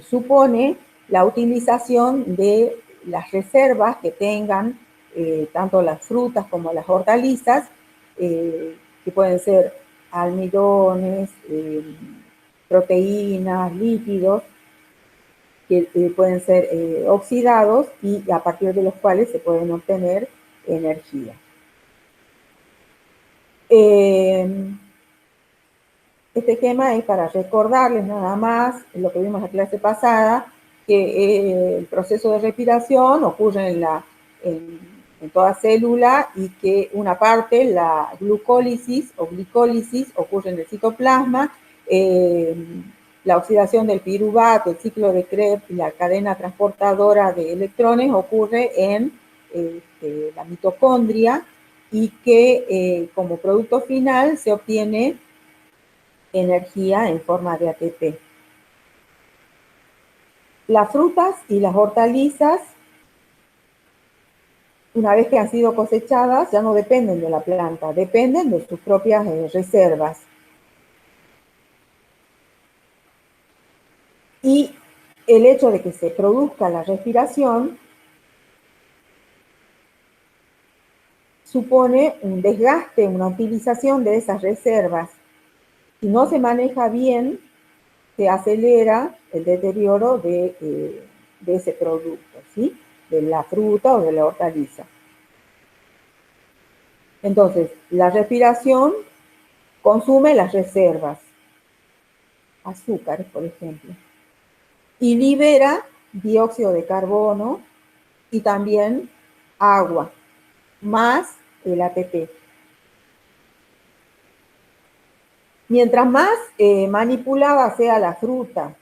supone la utilización de las reservas que tengan tanto las frutas como las hortalizas, que pueden ser almidones, proteínas, lípidos, que pueden ser oxidados y a partir de los cuales se pueden obtener energía. Este esquema es para recordarles nada más lo que vimos en la clase pasada, que el proceso de respiración ocurre en toda célula y que una parte, la glucólisis o glicólisis, ocurre en el citoplasma, la oxidación del piruvato, el ciclo de Krebs y la cadena transportadora de electrones ocurre en la mitocondria y que como producto final se obtiene energía en forma de ATP. Las frutas y las hortalizas, una vez que han sido cosechadas, ya no dependen de la planta, dependen de sus propias reservas. Y el hecho de que se produzca la respiración supone un desgaste, una utilización de esas reservas. Si no se maneja bien, se acelera el deterioro de ese producto, ¿sí? De la fruta o de la hortaliza. Entonces, la respiración consume las reservas, azúcares, por ejemplo. y libera dióxido de carbono y también agua, más el ATP. Mientras más manipulada sea la fruta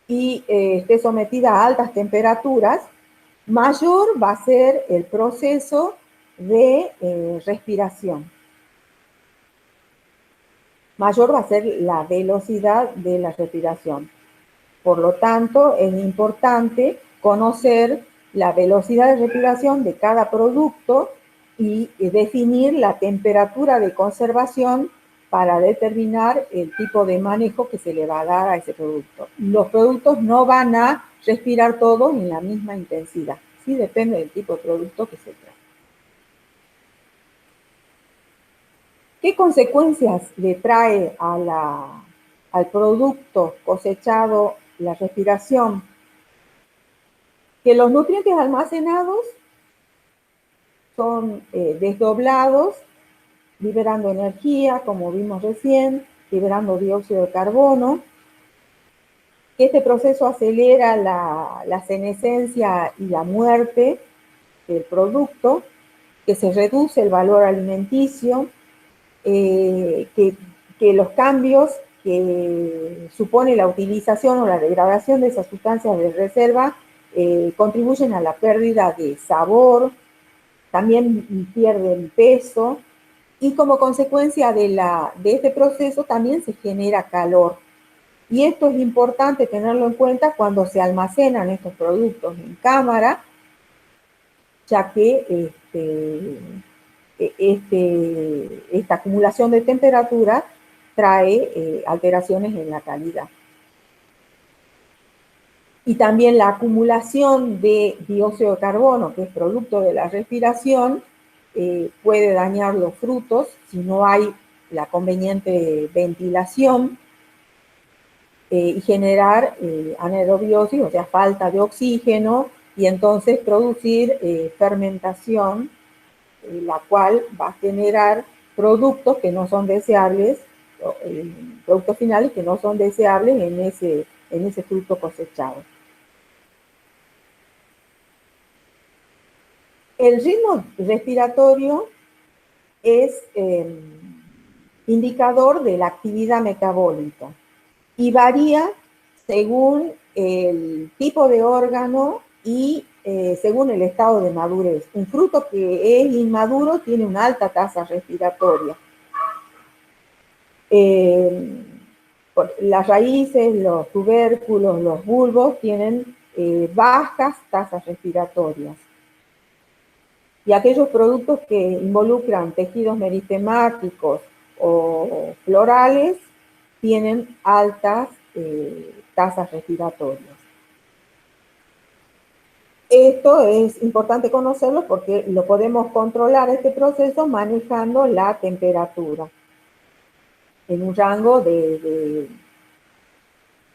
y esté sometida a altas temperaturas, mayor va a ser el proceso de respiración. Mayor va a ser la velocidad de la respiración. Por lo tanto, es importante conocer la velocidad de respiración de cada producto y definir la temperatura de conservación para determinar el tipo de manejo que se le va a dar a ese producto. Los productos no van a respirar todos en la misma intensidad, ¿sí? Depende del tipo de producto que se trate. ¿Qué consecuencias le trae al producto cosechado la respiración? Que los nutrientes almacenados son desdoblados, liberando energía, como vimos recién, liberando dióxido de carbono, que este proceso acelera la senescencia y la muerte del producto, que se reduce el valor alimenticio, que los cambios que supone la utilización o la degradación de esas sustancias de reserva contribuyen a la pérdida de sabor, también pierden peso y como consecuencia de este proceso también se genera calor. Y esto es importante tenerlo en cuenta cuando se almacenan estos productos en cámara, ya que esta acumulación de temperatura trae alteraciones en la calidad. Y también la acumulación de dióxido de carbono, que es producto de la respiración, puede dañar los frutos si no hay la conveniente ventilación y generar anaerobiosis, o sea, falta de oxígeno, y entonces producir fermentación, la cual va a generar productos que no son deseables, productos finales que no son deseables en ese fruto cosechado. El ritmo respiratorio es indicador de la actividad metabólica y varía según el tipo de órgano y según el estado de madurez. Un fruto que es inmaduro tiene una alta tasa respiratoria. Las raíces, los tubérculos, los bulbos tienen bajas tasas respiratorias. Y aquellos productos que involucran tejidos meritemáticos o florales tienen altas tasas respiratorias. Esto es importante conocerlo porque lo podemos controlar este proceso manejando la temperatura en un rango de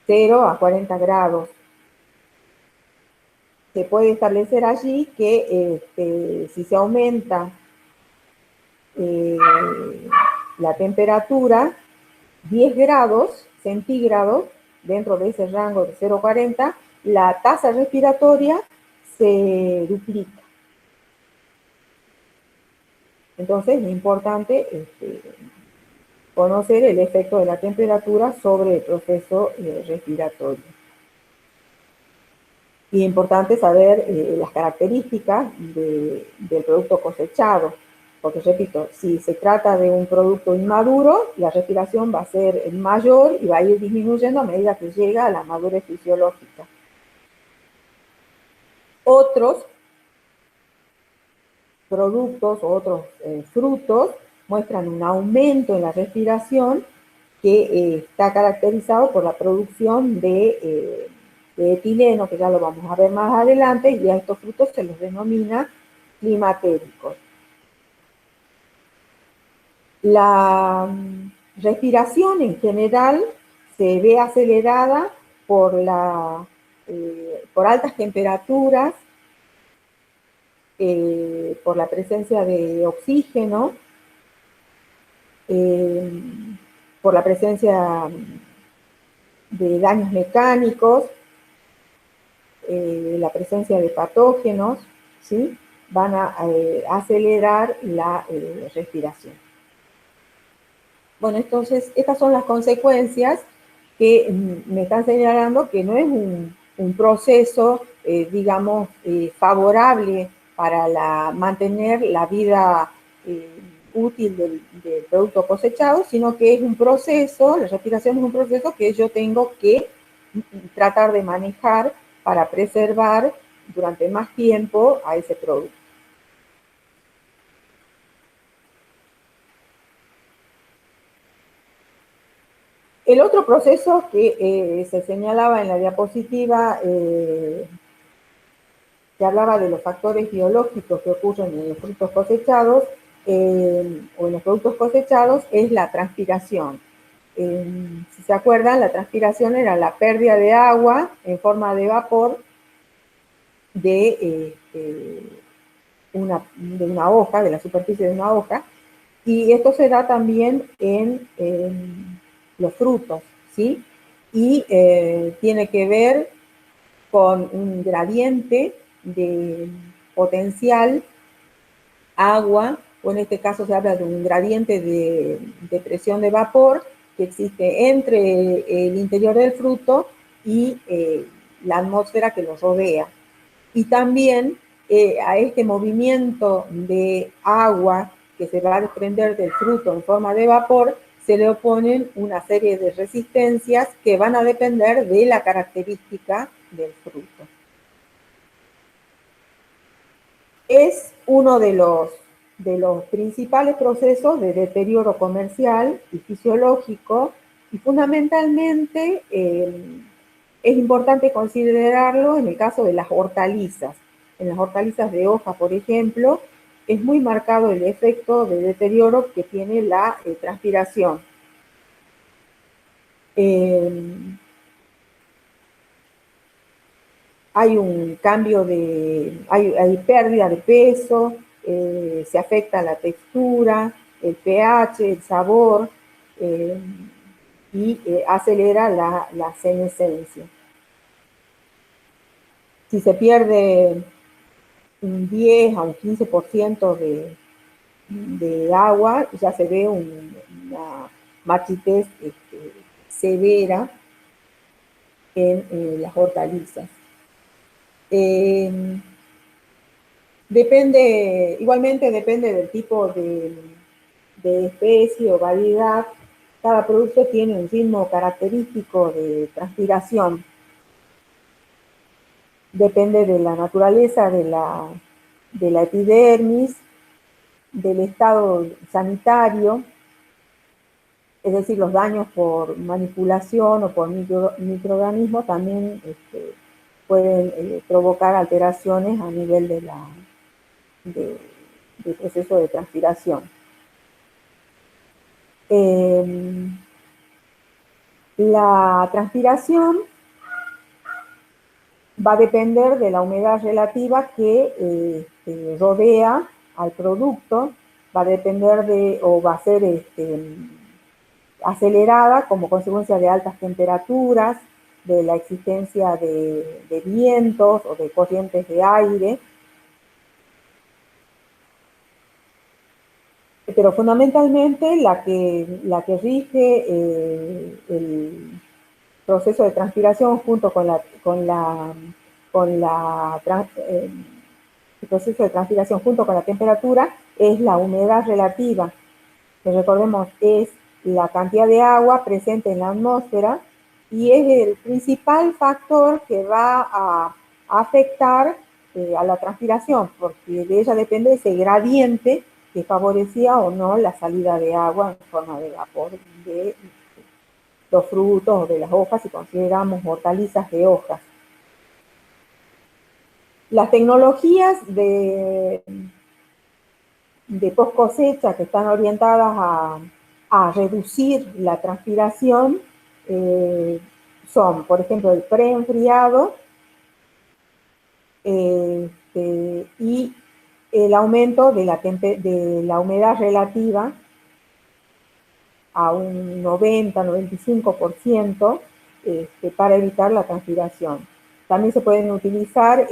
0 a 40 grados. Se puede establecer allí que si se aumenta la temperatura 10 grados centígrados dentro de ese rango de 0 a 40, la tasa respiratoria se duplica. Entonces es importante conocer el efecto de la temperatura sobre el proceso respiratorio. Y es importante saber las características del producto cosechado, porque repito, si se trata de un producto inmaduro, la respiración va a ser mayor y va a ir disminuyendo a medida que llega a la madurez fisiológica. Otros productos o otros frutos muestran un aumento en la respiración que está caracterizado por la producción de etileno, que ya lo vamos a ver más adelante, y a estos frutos se los denomina climatéricos. La respiración en general se ve acelerada por altas temperaturas, por la presencia de oxígeno, por la presencia de daños mecánicos, la presencia de patógenos, ¿sí? Van a acelerar la respiración. Bueno, entonces, estas son las consecuencias que me están señalando que no es un proceso, digamos, favorable para mantener la vida útil del producto cosechado, sino que es un proceso, la respiración es un proceso que yo tengo que tratar de manejar para preservar durante más tiempo a ese producto. El otro proceso que se señalaba en la diapositiva, que hablaba de los factores biológicos que ocurren en los frutos cosechados o en los productos cosechados, es la transpiración. Si se acuerdan, la transpiración era la pérdida de agua en forma de vapor de una hoja, de la superficie de una hoja, y esto se da también en los frutos, ¿sí? Y tiene que ver con un gradiente de potencial agua, o en este caso se habla de un gradiente de presión de vapor que existe entre el interior del fruto y la atmósfera que lo rodea. Y también a este movimiento de agua que se va a desprender del fruto en forma de vapor, se le oponen una serie de resistencias que van a depender de la característica del fruto. Es uno de los principales procesos de deterioro comercial y fisiológico, y fundamentalmente es importante considerarlo en el caso de las hortalizas. En las hortalizas de hoja, por ejemplo, es muy marcado el efecto de deterioro que tiene la transpiración. Hay un cambio hay pérdida de peso, se afecta la textura, el pH, el sabor, y acelera la senescencia. Si se pierde un 10 a un 15% de agua, ya se ve una marchitez severa en las hortalizas. Igualmente depende del tipo de especie o variedad. Cada producto tiene un ritmo característico de transpiración. Depende de la naturaleza de la epidermis, del estado sanitario, es decir, los daños por manipulación o por microorganismos también pueden provocar alteraciones a nivel del proceso de transpiración. La transpiración va a depender de la humedad relativa que rodea al producto, va a depender o va a ser acelerada como consecuencia de altas temperaturas, de la existencia de vientos o de corrientes de aire. Pero fundamentalmente la que rige el proceso de transpiración junto con el proceso de transpiración junto con la temperatura es la humedad relativa, que recordemos es la cantidad de agua presente en la atmósfera y es el principal factor que va a afectar a la transpiración, porque de ella depende ese gradiente que favorecía o no la salida de agua en forma de vapor de los frutos o de las hojas, si consideramos hortalizas de hojas. Las tecnologías de post cosecha que están orientadas a reducir la transpiración son, por ejemplo, el preenfriado y el aumento de la humedad relativa a un 90-95% para evitar la transpiración. También se pueden utilizar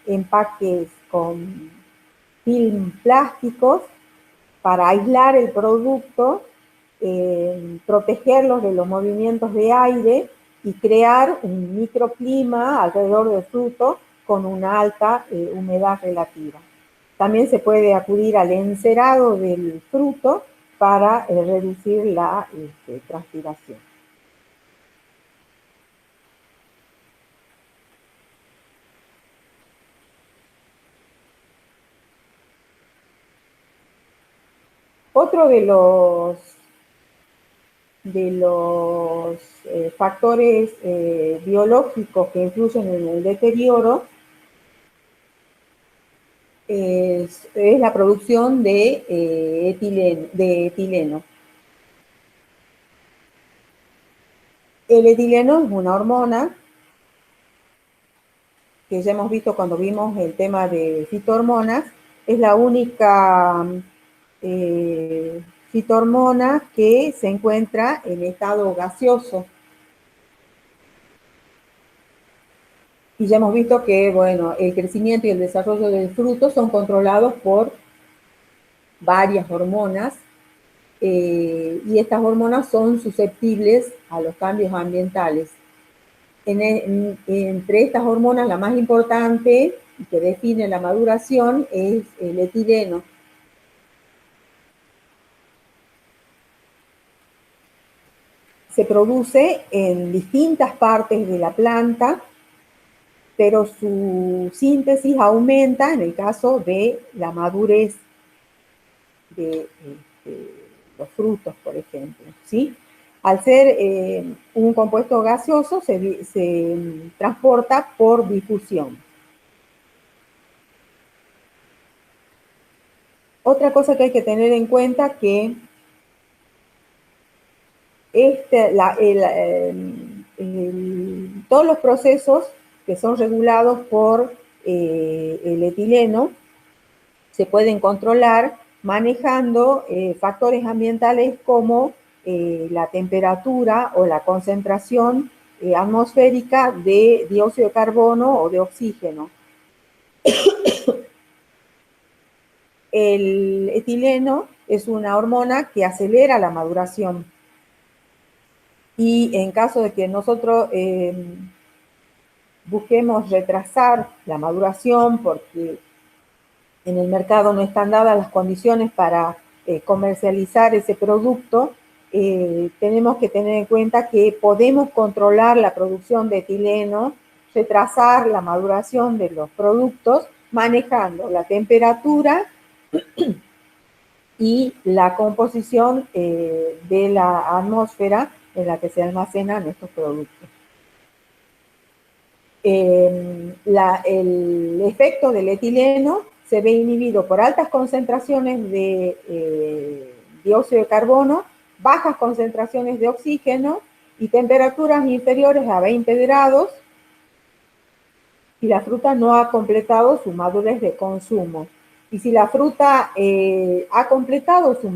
empaques con film plásticos para aislar el producto, protegerlos de los movimientos de aire y crear un microclima alrededor del fruto con una alta humedad relativa. También se puede acudir al encerado del fruto para reducir la transpiración. Otro de los factores biológicos que influyen en el deterioro es la producción de etileno. El etileno es una hormona que ya hemos visto cuando vimos el tema de fitohormonas, es la única eh, fitohormona que se encuentra en estado gaseoso. Y ya hemos visto que, bueno, el crecimiento y el desarrollo del fruto son controlados por varias hormonas y estas hormonas son susceptibles a los cambios ambientales. Entre estas hormonas, la más importante y que define la maduración es el etileno. Se produce en distintas partes de la planta, pero su síntesis aumenta en el caso de la madurez de los frutos, por ejemplo, ¿sí? Al ser un compuesto gaseoso, se transporta por difusión. Otra cosa que hay que tener en cuenta que todos los procesos que son regulados por el etileno se pueden controlar manejando factores ambientales como la temperatura o la concentración atmosférica de dióxido de carbono o de oxígeno. El etileno es una hormona que acelera la maduración. Y en caso de que nosotros busquemos retrasar la maduración porque en el mercado no están dadas las condiciones para comercializar ese producto, tenemos que tener en cuenta que podemos controlar la producción de etileno, retrasar la maduración de los productos, manejando la temperatura y la composición de la atmósfera en la que se almacenan estos productos. El efecto del etileno se ve inhibido por altas concentraciones de dióxido de carbono, bajas concentraciones de oxígeno y temperaturas inferiores a 20 grados, y la fruta no ha completado su madurez de consumo. Y si la fruta ha completado su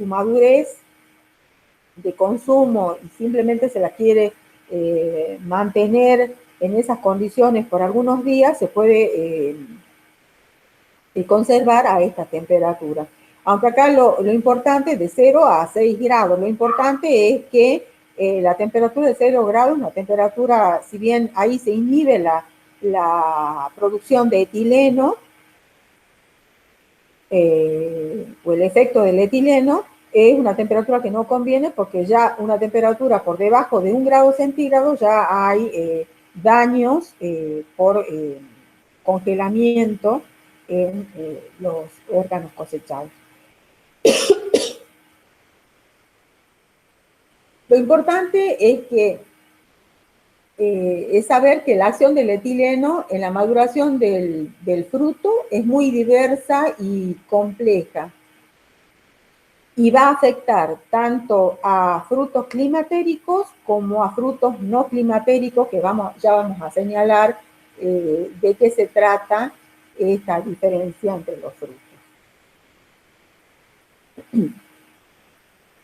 madurez de consumo y simplemente se la quiere mantener en esas condiciones por algunos días, se puede conservar a esta temperatura. Aunque acá lo importante es de 0 a 6 grados, lo importante es que la temperatura de 0 grados, una temperatura, si bien ahí se inhibe la producción de etileno, o el efecto del etileno, es una temperatura que no conviene porque ya una temperatura por debajo de 1 grado centígrado ya hay daños por congelamiento en los órganos cosechados. Lo importante es que es saber que la acción del etileno en la maduración del fruto es muy diversa y compleja, y va a afectar tanto a frutos climatéricos como a frutos no climatéricos, que ya vamos a señalar de qué se trata esta diferencia entre los frutos.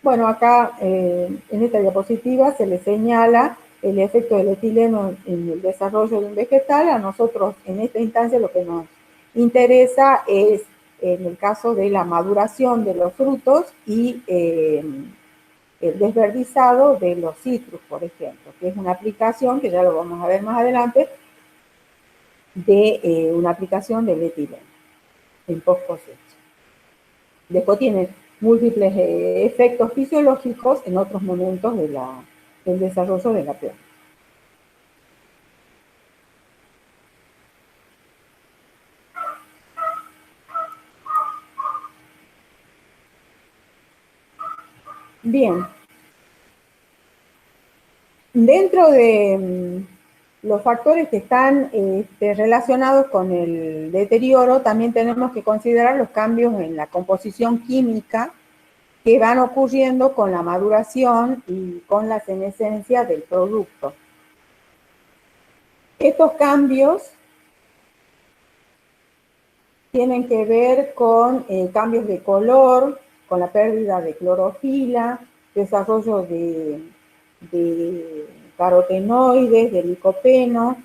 Bueno, acá en esta diapositiva se le señala el efecto del etileno en el desarrollo de un vegetal. A nosotros en esta instancia lo que nos interesa es, en el caso de la maduración de los frutos y el desverdizado de los citrus, por ejemplo, que es una aplicación, que ya lo vamos a ver más adelante, de una aplicación del etileno en post cosecha. Después tiene múltiples efectos fisiológicos en otros momentos del desarrollo de la planta. Bien, dentro de los factores que están relacionados con el deterioro, también tenemos que considerar los cambios en la composición química que van ocurriendo con la maduración y con la senescencia del producto. Estos cambios tienen que ver con cambios de color, con la pérdida de clorofila, desarrollo de carotenoides, de licopeno,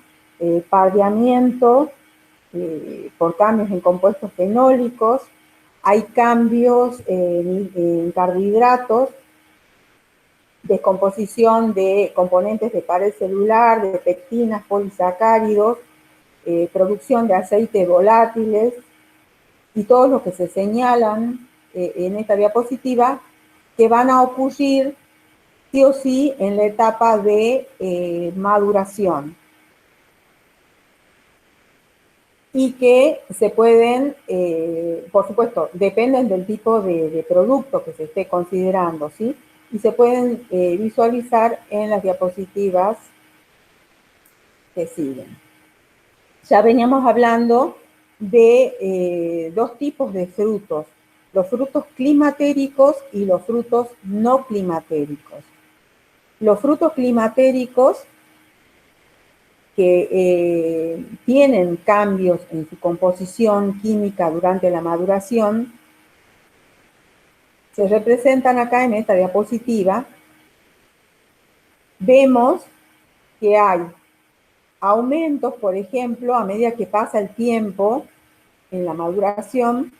pardeamiento por cambios en compuestos fenólicos. Hay cambios en carbohidratos, descomposición de componentes de pared celular, de pectinas, polisacáridos, producción de aceites volátiles, y todos los que se señalan en esta diapositiva, que van a ocurrir sí o sí en la etapa de maduración. Y que se pueden, por supuesto, dependen del tipo de producto que se esté considerando, ¿sí? Y se pueden visualizar en las diapositivas que siguen. Ya veníamos hablando de dos tipos de frutos, los frutos climatéricos y los frutos no climatéricos. Los frutos climatéricos que tienen cambios en su composición química durante la maduración, se representan acá en esta diapositiva. Vemos que hay aumentos, por ejemplo, a medida que pasa el tiempo en la maduración,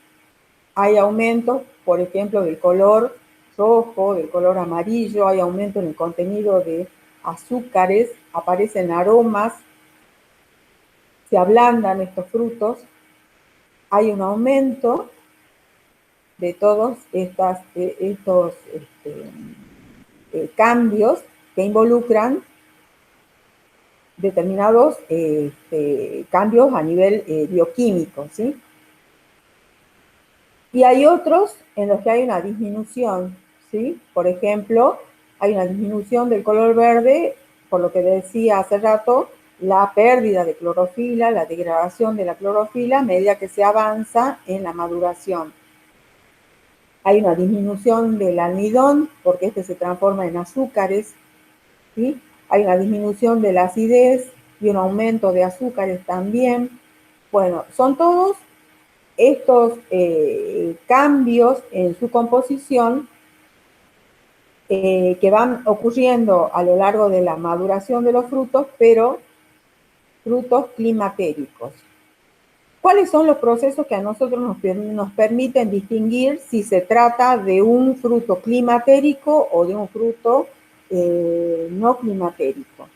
hay aumentos, por ejemplo, del color rojo, del color amarillo, hay aumento en el contenido de azúcares, aparecen aromas, se ablandan estos frutos, hay un aumento de todos estos cambios que involucran determinados cambios a nivel bioquímico, ¿sí? Y hay otros en los que hay una disminución, ¿sí? Por ejemplo, hay una disminución del color verde, por lo que decía hace rato, la pérdida de clorofila, la degradación de la clorofila a medida que se avanza en la maduración. Hay una disminución del almidón, porque este se transforma en azúcares, ¿sí? Hay una disminución de la acidez y un aumento de azúcares también. Bueno, son todos estos cambios en su composición que van ocurriendo a lo largo de la maduración de los frutos, pero frutos climatéricos. ¿Cuáles son los procesos que a nosotros nos permiten distinguir si se trata de un fruto climatérico o de un fruto no climatérico?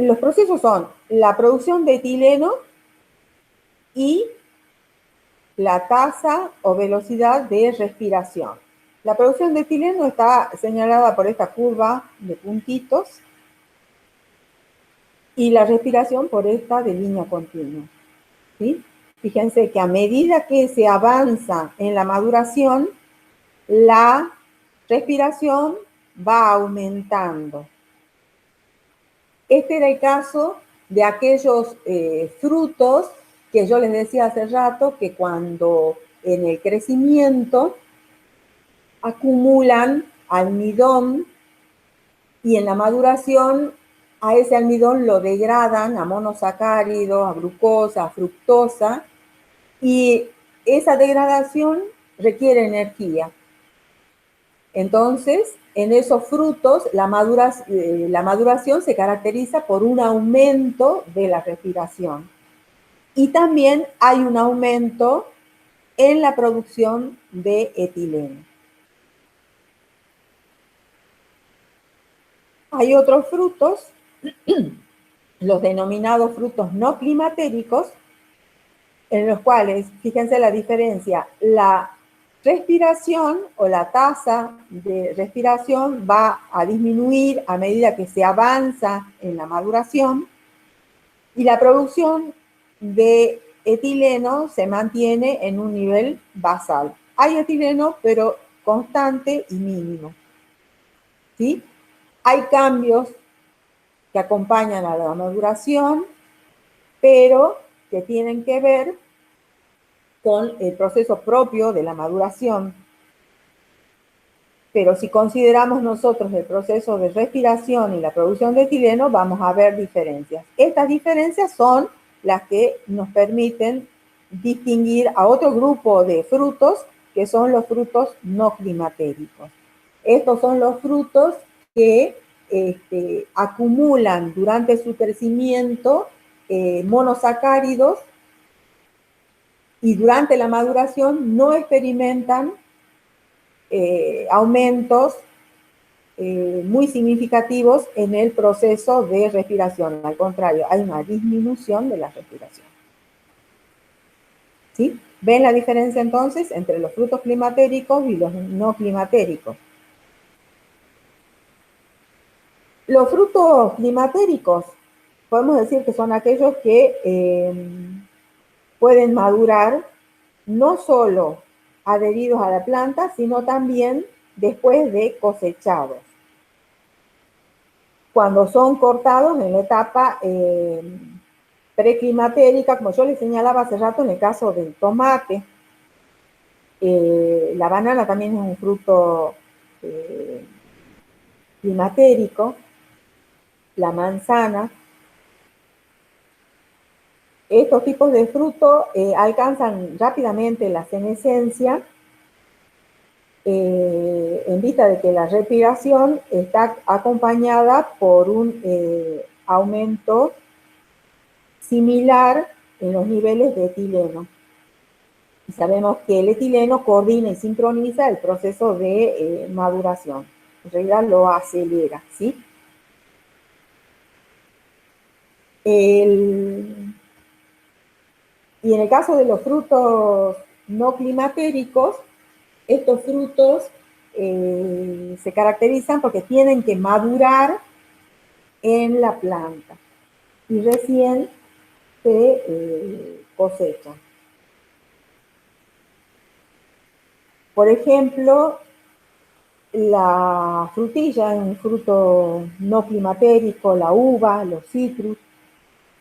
Los procesos son la producción de etileno y la tasa o velocidad de respiración. La producción de etileno está señalada por esta curva de puntitos y la respiración por esta de línea continua, ¿sí? Fíjense que a medida que se avanza en la maduración, la respiración va aumentando. Este era el caso de aquellos frutos que yo les decía hace rato, que cuando en el crecimiento acumulan almidón y en la maduración a ese almidón lo degradan a monosacáridos, a glucosa, a fructosa, y esa degradación requiere energía. Entonces, en esos frutos, la maduración se caracteriza por un aumento de la respiración. Y también hay un aumento en la producción de etileno. Hay otros frutos, los denominados frutos no climatéricos, en los cuales, fíjense la diferencia, la respiración o la tasa de respiración va a disminuir a medida que se avanza en la maduración y la producción de etileno se mantiene en un nivel basal. Hay etileno, pero constante y mínimo. ¿Sí? Hay cambios que acompañan a la maduración, pero que tienen que ver con el proceso propio de la maduración. Pero si consideramos nosotros el proceso de respiración y la producción de etileno, vamos a ver diferencias. Estas diferencias son las que nos permiten distinguir a otro grupo de frutos, que son los frutos no climatéricos. Estos son los frutos que acumulan durante su crecimiento monosacáridos y durante la maduración no experimentan aumentos muy significativos en el proceso de respiración. Al contrario, hay una disminución de la respiración. ¿Sí? ¿Ven la diferencia entonces entre los frutos climatéricos y los no climatéricos? Los frutos climatéricos, podemos decir que son aquellos que pueden madurar no solo adheridos a la planta, sino también después de cosechados. Cuando son cortados en la etapa preclimatérica, como yo les señalaba hace rato en el caso del tomate, la banana también es un fruto climatérico, la manzana. Estos tipos de frutos alcanzan rápidamente la senescencia en vista de que la respiración está acompañada por un aumento similar en los niveles de etileno. Y sabemos que el etileno coordina y sincroniza el proceso de maduración. En realidad lo acelera, ¿sí? Y en el caso de los frutos no climatéricos, estos frutos se caracterizan porque tienen que madurar en la planta y recién se cosechan. Por ejemplo, la frutilla es un fruto no climatérico, la uva, los citrus,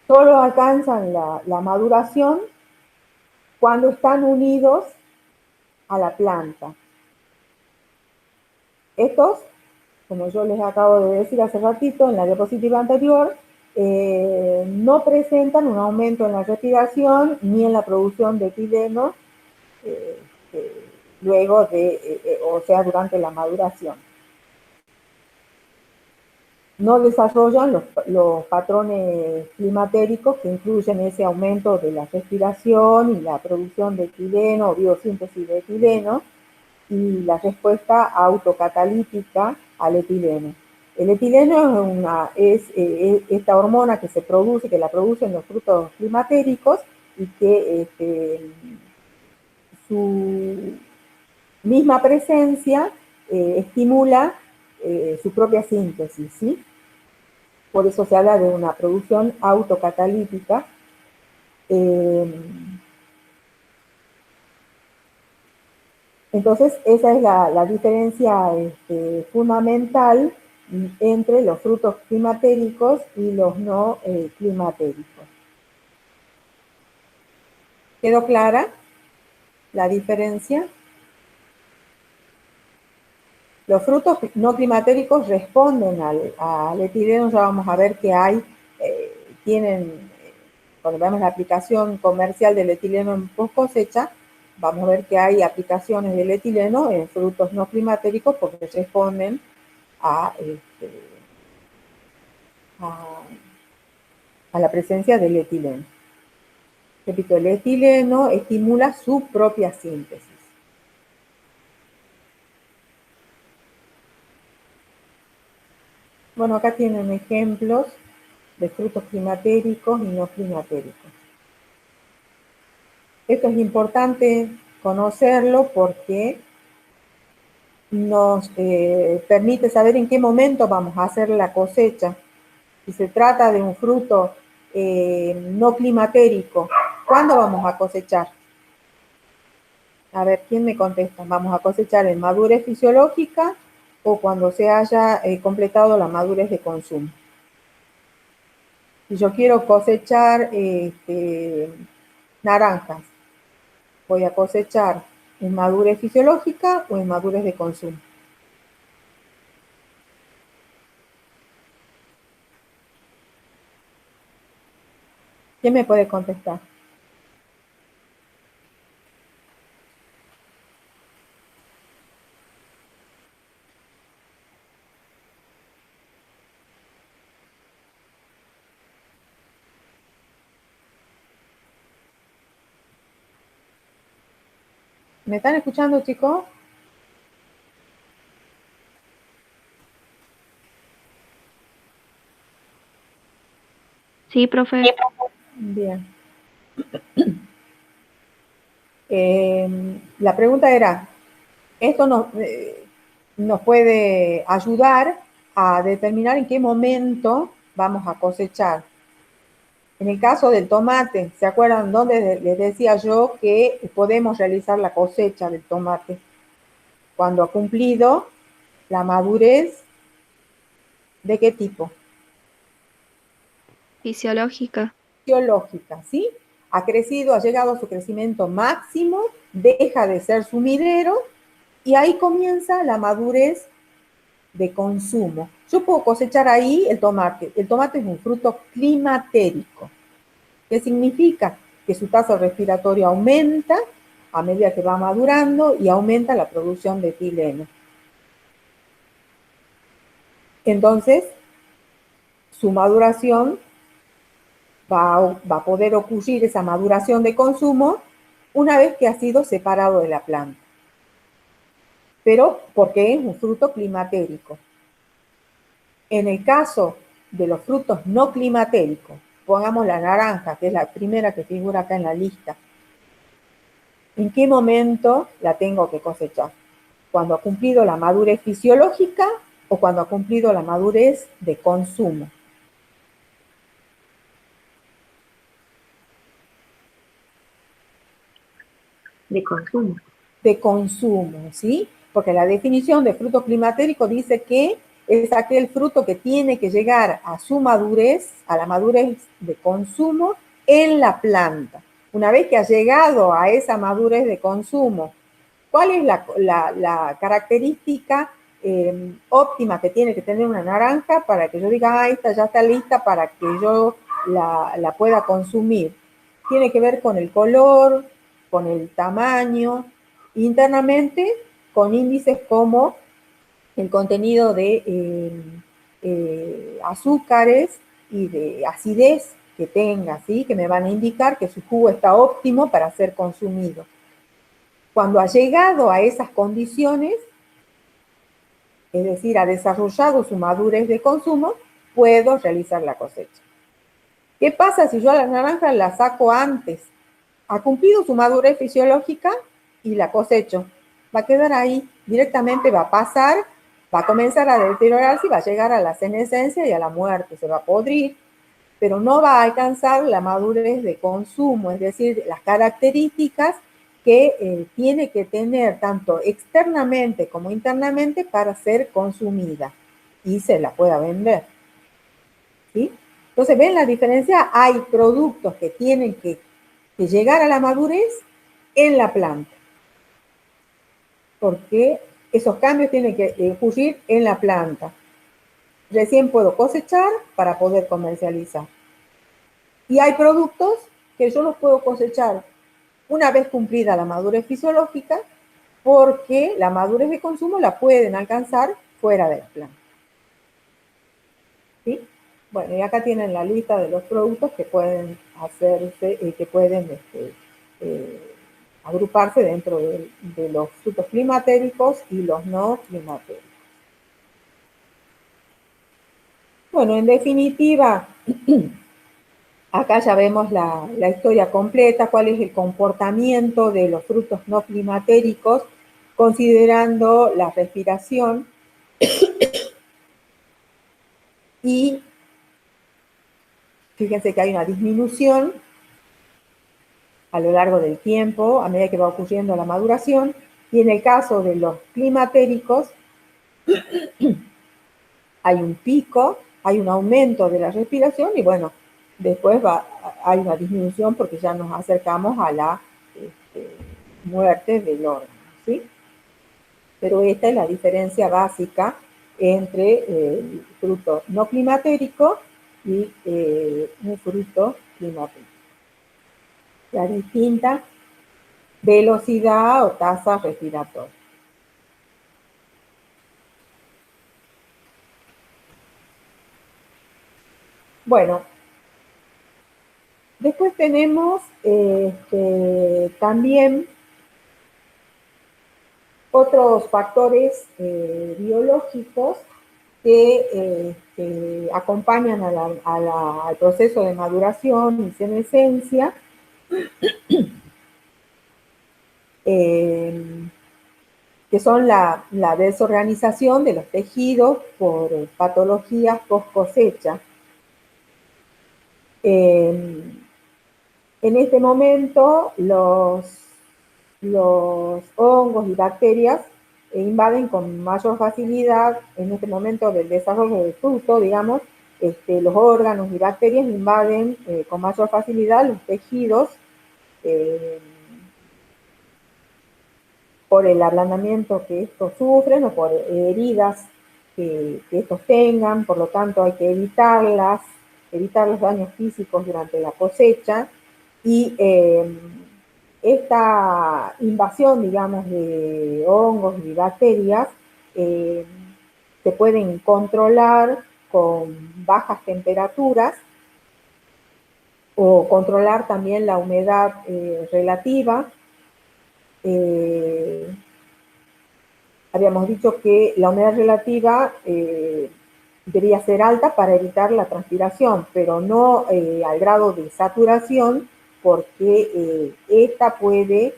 solo alcanzan la maduración cuando están unidos a la planta. Estos, como yo les acabo de decir hace ratito en la diapositiva anterior, no presentan un aumento en la respiración ni en la producción de etileno luego o sea, durante la maduración. No desarrollan los patrones climatéricos que incluyen ese aumento de la respiración y la producción de etileno o biosíntesis de etileno y la respuesta autocatalítica al etileno. El etileno es esta hormona que se produce, que la producen los frutos climatéricos y que su misma presencia estimula su propia síntesis, ¿sí? Por eso se habla de una producción autocatalítica. Entonces, esa es la diferencia fundamental entre los frutos climatéricos y los no climatéricos. ¿Quedó clara la diferencia? Los frutos no climatéricos responden al etileno, ya vamos a ver que hay, cuando veamos la aplicación comercial del etileno en post cosecha, vamos a ver que hay aplicaciones del etileno en frutos no climatéricos porque responden a, a la presencia del etileno. Repito, el etileno estimula su propia síntesis. Bueno, acá tienen ejemplos de frutos climatéricos y no climatéricos. Esto es importante conocerlo porque nos permite saber en qué momento vamos a hacer la cosecha. Si se trata de un fruto no climatérico, ¿cuándo vamos a cosechar? A ver, ¿quién me contesta? ¿Vamos a cosechar en madurez fisiológica o cuando se haya completado la madurez de consumo? Si yo quiero cosechar naranjas, voy a cosechar en madurez fisiológica o en madurez de consumo. ¿Quién me puede contestar? ¿Me están escuchando, chicos? Sí, profe. Bien. La pregunta era, esto nos puede ayudar a determinar en qué momento vamos a cosechar. En el caso del tomate, ¿se acuerdan dónde les decía yo que podemos realizar la cosecha del tomate? Cuando ha cumplido la madurez, ¿de qué tipo? Fisiológica. Biológica, ¿sí? Ha crecido, ha llegado a su crecimiento máximo, deja de ser sumidero y ahí comienza la madurez de consumo. Yo puedo cosechar ahí el tomate. El tomate es un fruto climatérico. ¿Qué significa? Que su tasa respiratoria aumenta a medida que va madurando y aumenta la producción de etileno. Entonces, su maduración va a poder ocurrir, esa maduración de consumo, una vez que ha sido separado de la planta. Pero porque es un fruto climatérico. En el caso de los frutos no climatéricos, pongamos la naranja, que es la primera que figura acá en la lista, ¿en qué momento la tengo que cosechar? ¿Cuando ha cumplido la madurez fisiológica o cuando ha cumplido la madurez de consumo? De consumo. De consumo, ¿sí? Porque la definición de fruto climatérico dice que es aquel fruto que tiene que llegar a su madurez, a la madurez de consumo en la planta. Una vez que ha llegado a esa madurez de consumo, ¿cuál es la característica óptima que tiene que tener una naranja para que yo diga, esta ya está lista para que yo la pueda consumir? Tiene que ver con el color, con el tamaño, internamente con índices como el contenido de azúcares y de acidez que tenga, ¿sí? Que me van a indicar que su jugo está óptimo para ser consumido. Cuando ha llegado a esas condiciones, es decir, ha desarrollado su madurez de consumo, puedo realizar la cosecha. ¿Qué pasa si yo a la naranja la saco antes? Ha cumplido su madurez fisiológica y la cosecho. Va a quedar ahí, directamente va a pasar, va a comenzar a deteriorarse y va a llegar a la senescencia y a la muerte, se va a podrir, pero no va a alcanzar la madurez de consumo, es decir, las características que tiene que tener tanto externamente como internamente para ser consumida y se la pueda vender. ¿Sí? Entonces, ¿ven la diferencia? Hay productos que tienen que llegar a la madurez en la planta, porque esos cambios tienen que ocurrir en la planta. Recién puedo cosechar para poder comercializar. Y hay productos que yo los puedo cosechar una vez cumplida la madurez fisiológica, porque la madurez de consumo la pueden alcanzar fuera de la planta. ¿Sí? Bueno, y acá tienen la lista de los productos que pueden hacerse, que pueden agruparse dentro de los frutos climatéricos y los no climatéricos. Bueno, en definitiva, acá ya vemos la historia completa, cuál es el comportamiento de los frutos no climatéricos, considerando la respiración y fíjense que hay una disminución a lo largo del tiempo, a medida que va ocurriendo la maduración, y en el caso de los climatéricos, hay un pico, hay un aumento de la respiración y bueno, después hay una disminución porque ya nos acercamos a la muerte del órgano, ¿sí? Pero esta es la diferencia básica entre el fruto no climatérico y un fruto climatérico. La distinta velocidad o tasa respiratoria. Bueno, después tenemos también otros factores biológicos que acompañan al proceso de maduración y senescencia, que son la desorganización de los tejidos por patologías post cosecha. En este momento, los hongos y bacterias invaden con mayor facilidad, en este momento del desarrollo del fruto, digamos, los órganos y bacterias invaden con mayor facilidad los tejidos por el ablandamiento que estos sufren o por heridas que estos tengan, por lo tanto hay que evitar los daños físicos durante la cosecha y esta invasión, digamos, de hongos y bacterias se pueden controlar con bajas temperaturas o controlar también la humedad relativa. Habíamos dicho que la humedad relativa debería ser alta para evitar la transpiración, pero no al grado de saturación, porque esta puede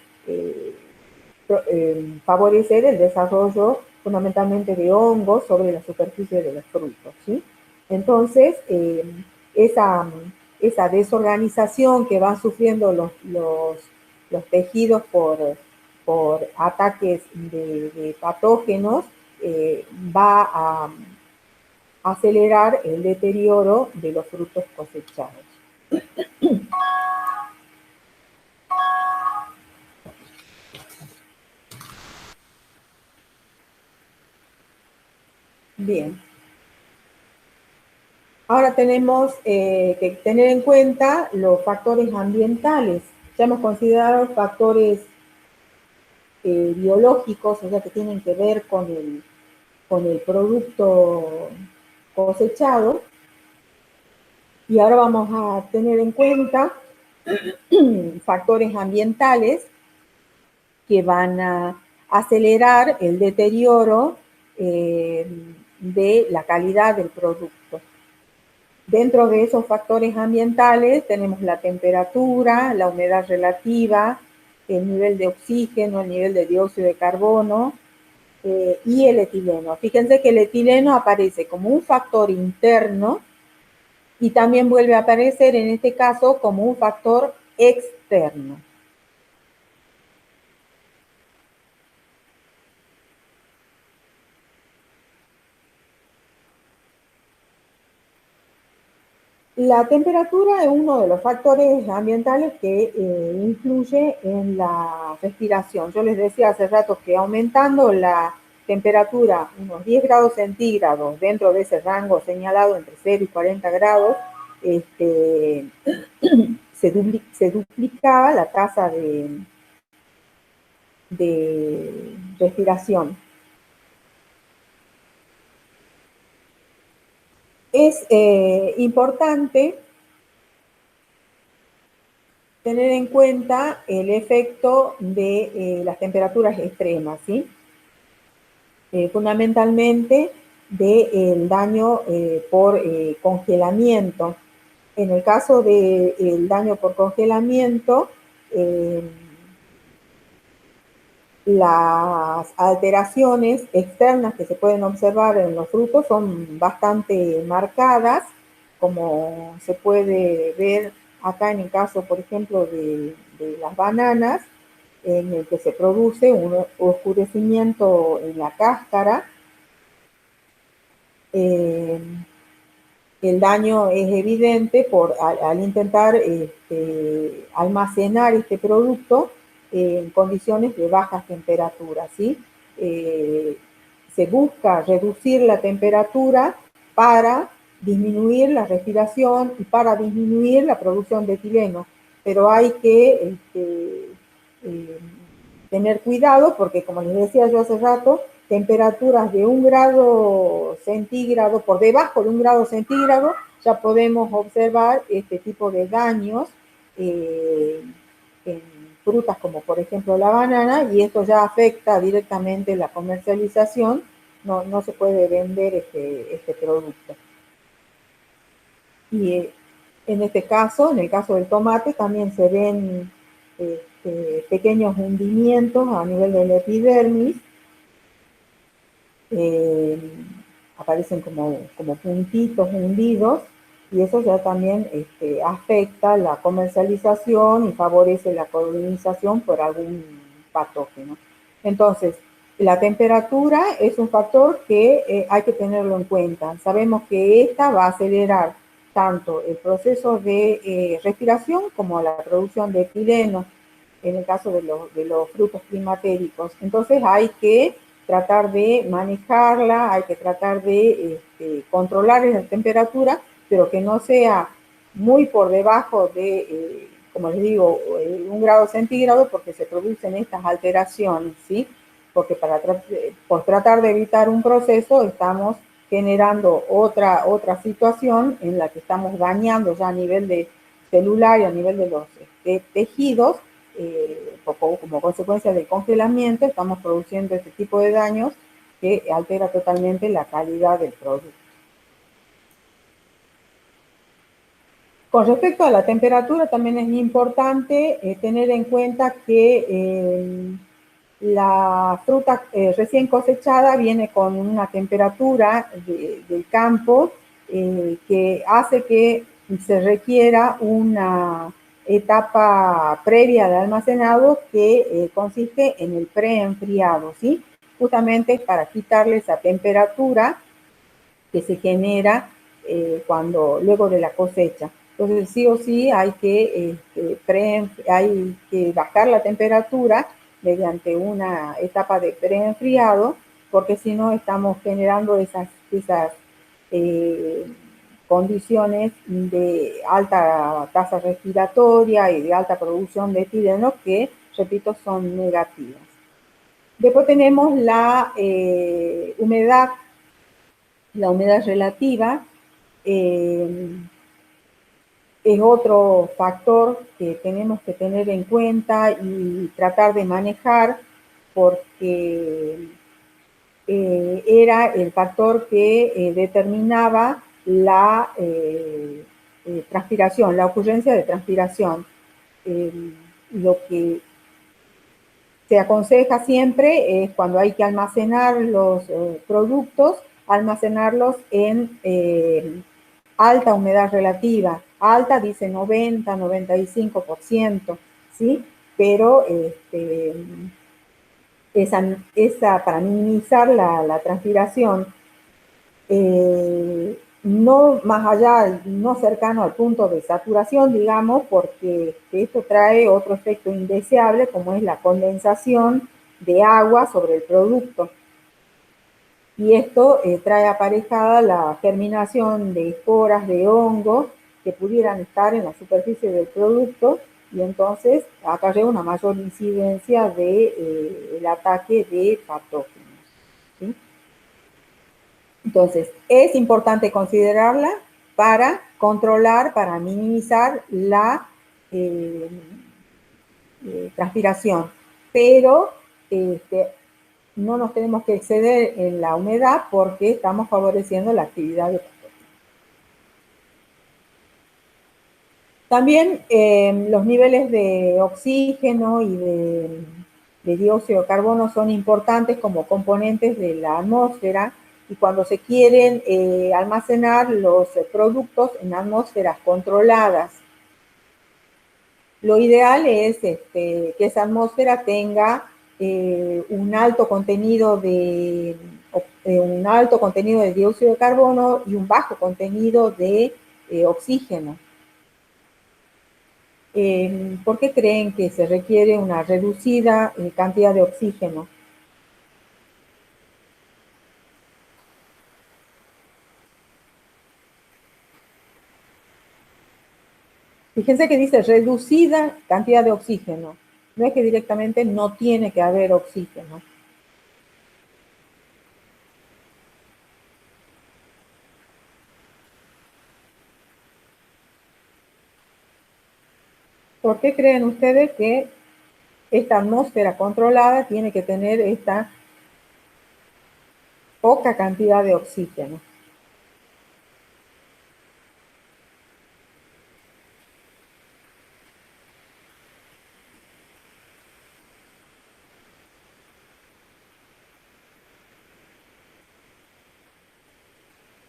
favorecer el desarrollo fundamentalmente de hongos sobre la superficie de los frutos, ¿sí? Entonces, esa desorganización que van sufriendo los tejidos por ataques de patógenos va a acelerar el deterioro de los frutos cosechados. Bien. Ahora tenemos que tener en cuenta los factores ambientales. Ya hemos considerado factores biológicos, o sea, que tienen que ver con el producto cosechado. Y ahora vamos a tener en cuenta factores ambientales que van a acelerar el deterioro de la calidad del producto. Dentro de esos factores ambientales tenemos la temperatura, la humedad relativa, el nivel de oxígeno, el nivel de dióxido de carbono y el etileno. Fíjense que el etileno aparece como un factor interno y también vuelve a aparecer en este caso como un factor externo. La temperatura es uno de los factores ambientales que influye en la respiración. Yo les decía hace rato que aumentando la temperatura unos 10 grados centígrados dentro de ese rango señalado entre 0 y 40 grados, se duplicaba la tasa de respiración. Es importante tener en cuenta el efecto de las temperaturas extremas, ¿sí? Fundamentalmente del daño por congelamiento. En el caso del daño por congelamiento, las alteraciones externas que se pueden observar en los frutos son bastante marcadas, como se puede ver acá en el caso, por ejemplo, de las bananas, en el que se produce un oscurecimiento en la cáscara. El daño es evidente al intentar almacenar este producto en condiciones de bajas temperaturas, ¿sí? Se busca reducir la temperatura para disminuir la respiración y para disminuir la producción de etileno, pero hay que tener cuidado porque, como les decía yo hace rato, temperaturas de 1 grado centígrado, por debajo de 1 grado centígrado, ya podemos observar este tipo de daños en frutas como por ejemplo la banana, y esto ya afecta directamente la comercialización, no se puede vender este producto. Y en este caso, en el caso del tomate, también se ven pequeños hundimientos a nivel del epidermis, aparecen como puntitos hundidos, y eso ya también afecta la comercialización y favorece la colonización por algún patógeno. Entonces, la temperatura es un factor que hay que tenerlo en cuenta. Sabemos que esta va a acelerar tanto el proceso de respiración como la producción de etileno, en el caso de los frutos climatéricos. Entonces hay que tratar de manejarla, hay que tratar de controlar esa temperatura, pero que no sea muy por debajo de, como les digo, 1 grado centígrado, porque se producen estas alteraciones, ¿sí? Porque por tratar de evitar un proceso estamos generando otra situación en la que estamos dañando ya a nivel de celular y a nivel de los tejidos, como consecuencia del congelamiento, estamos produciendo este tipo de daños que altera totalmente la calidad del producto. Con respecto a la temperatura, también es importante tener en cuenta que la fruta recién cosechada viene con una temperatura del campo que hace que se requiera una etapa previa de almacenado que consiste en el preenfriado, ¿sí? Justamente para quitarle esa temperatura que se genera luego de la cosecha. Entonces, sí o sí hay que bajar la temperatura mediante una etapa de preenfriado, porque si no estamos generando esas condiciones de alta tasa respiratoria y de alta producción de etileno que, repito, son negativas. Después tenemos la humedad relativa. Es otro factor que tenemos que tener en cuenta y tratar de manejar, porque era el factor que determinaba la transpiración, la ocurrencia de transpiración. Lo que se aconseja siempre es, cuando hay que almacenar los productos, almacenarlos en alta humedad relativa. Alta dice 90, 95%, ¿sí? Pero para minimizar la transpiración, no más allá, no cercano al punto de saturación, digamos, porque esto trae otro efecto indeseable, como es la condensación de agua sobre el producto. Y esto trae aparejada la germinación de esporas de hongo que pudieran estar en la superficie del producto y entonces acarrea una mayor incidencia de el ataque de patógenos, ¿sí? Entonces, es importante considerarla para controlar, para minimizar la transpiración, pero no nos tenemos que exceder en la humedad porque estamos favoreciendo la actividad de patógenos. También los niveles de oxígeno y de dióxido de carbono son importantes como componentes de la atmósfera y cuando se quieren almacenar los productos en atmósferas controladas. Lo ideal es que esa atmósfera tenga un alto contenido de dióxido de carbono y un bajo contenido de oxígeno. ¿Por qué creen que se requiere una reducida cantidad de oxígeno? Fíjense que dice reducida cantidad de oxígeno. No es que directamente no tiene que haber oxígeno. ¿Por qué creen ustedes que esta atmósfera controlada tiene que tener esta poca cantidad de oxígeno?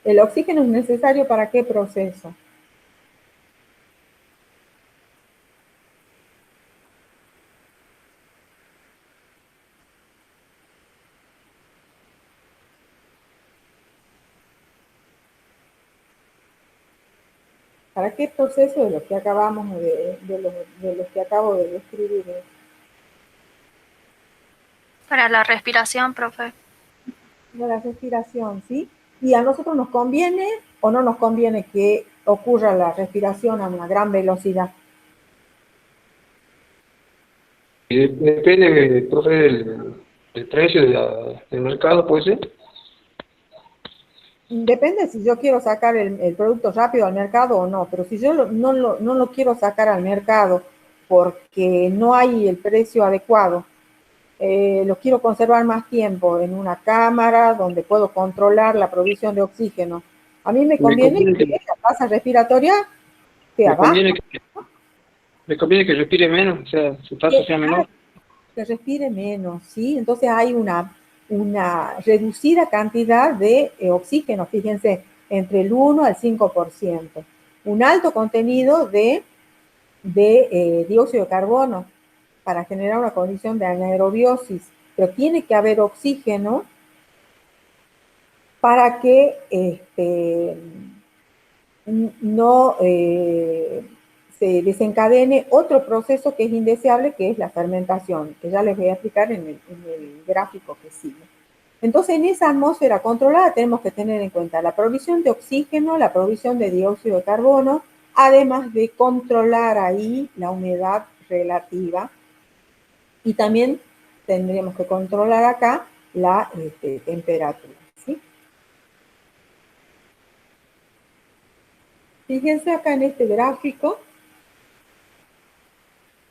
¿El oxígeno es necesario para qué proceso? ¿Para qué proceso de los que acabamos de los que acabo de describir? Para la respiración, profe. De la respiración, ¿sí? ¿Y a nosotros nos conviene o no nos conviene que ocurra la respiración a una gran velocidad? Y depende, profe, del precio del mercado, puede ser. Depende si yo quiero sacar el producto rápido al mercado o no, pero si yo no lo quiero sacar al mercado porque no hay el precio adecuado, lo quiero conservar más tiempo en una cámara donde puedo controlar la provisión de oxígeno. A mí me conviene que la tasa respiratoria sea baja. Me conviene que respire menos, o sea, su tasa sea menor. Que respire menos, ¿sí? Entonces hay una reducida cantidad de oxígeno, fíjense, entre el 1 al 5%. Un alto contenido de dióxido de carbono para generar una condición de anaerobiosis, pero tiene que haber oxígeno para que no se desencadene otro proceso que es indeseable, que es la fermentación, que ya les voy a explicar en el gráfico que sigue. Entonces, en esa atmósfera controlada tenemos que tener en cuenta la provisión de oxígeno, la provisión de dióxido de carbono, además de controlar ahí la humedad relativa. Y también tendríamos que controlar acá la temperatura, ¿sí? Fíjense acá en este gráfico,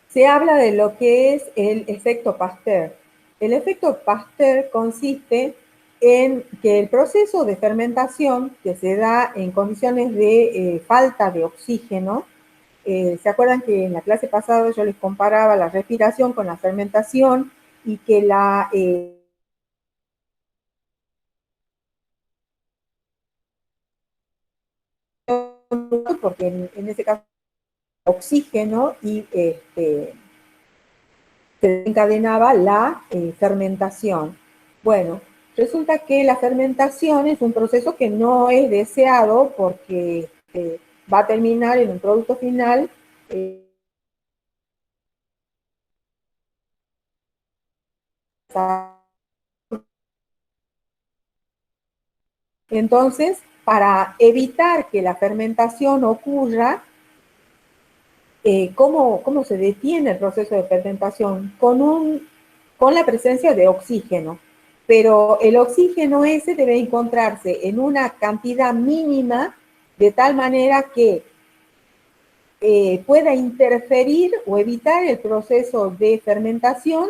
se habla de lo que es el efecto Pasteur. El efecto Pasteur consiste en que el proceso de fermentación que se da en condiciones de falta de oxígeno, ¿se acuerdan que en la clase pasada yo les comparaba la respiración con la fermentación y que porque en ese caso oxígeno y se encadenaba la fermentación. Bueno, resulta que la fermentación es un proceso que no es deseado porque va a terminar en un producto final entonces para evitar que la fermentación ocurra, ¿cómo se detiene el proceso de fermentación? Con la presencia de oxígeno. Pero el oxígeno ese debe encontrarse en una cantidad mínima de tal manera que pueda interferir o evitar el proceso de fermentación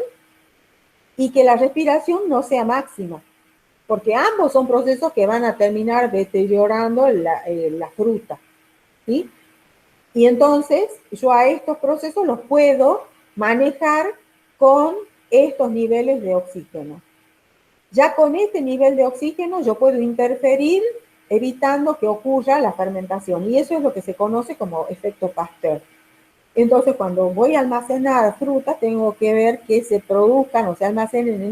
y que la respiración no sea máxima, porque ambos son procesos que van a terminar deteriorando la fruta, ¿sí? Y entonces yo a estos procesos los puedo manejar con estos niveles de oxígeno. Ya con este nivel de oxígeno yo puedo interferir evitando que ocurra la fermentación, y eso es lo que se conoce como efecto Pasteur. Entonces, cuando voy a almacenar frutas, tengo que ver que se produzcan o se almacenen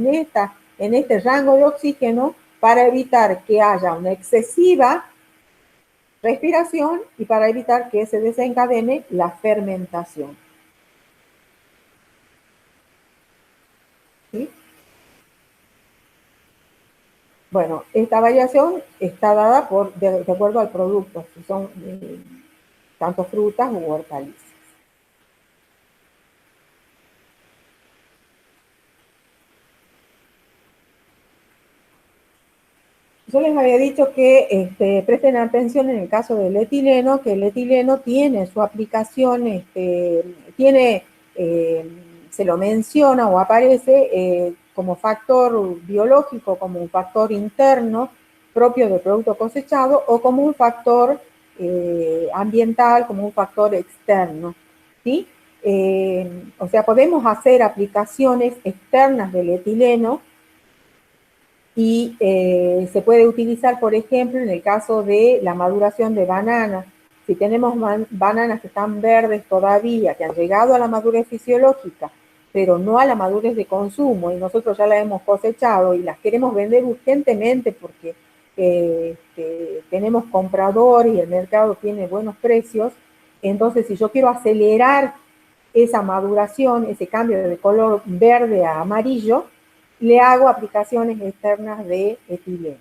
en este rango de oxígeno para evitar que haya una excesiva respiración y para evitar que se desencadene la fermentación. ¿Sí? Bueno, esta variación está dada de acuerdo al producto, si son tanto frutas u hortalizas. Yo les había dicho que presten atención en el caso del etileno, que el etileno tiene su aplicación, se lo menciona o aparece como factor biológico, como un factor interno propio del producto cosechado o como un factor ambiental, como un factor externo, ¿sí? O sea, podemos hacer aplicaciones externas del etileno y se puede utilizar, por ejemplo, en el caso de la maduración de bananas. Si tenemos bananas que están verdes todavía, que han llegado a la madurez fisiológica, pero no a la madurez de consumo, y nosotros ya las hemos cosechado y las queremos vender urgentemente porque tenemos compradores y el mercado tiene buenos precios, entonces si yo quiero acelerar esa maduración, ese cambio de color verde a amarillo, le hago aplicaciones externas de etileno.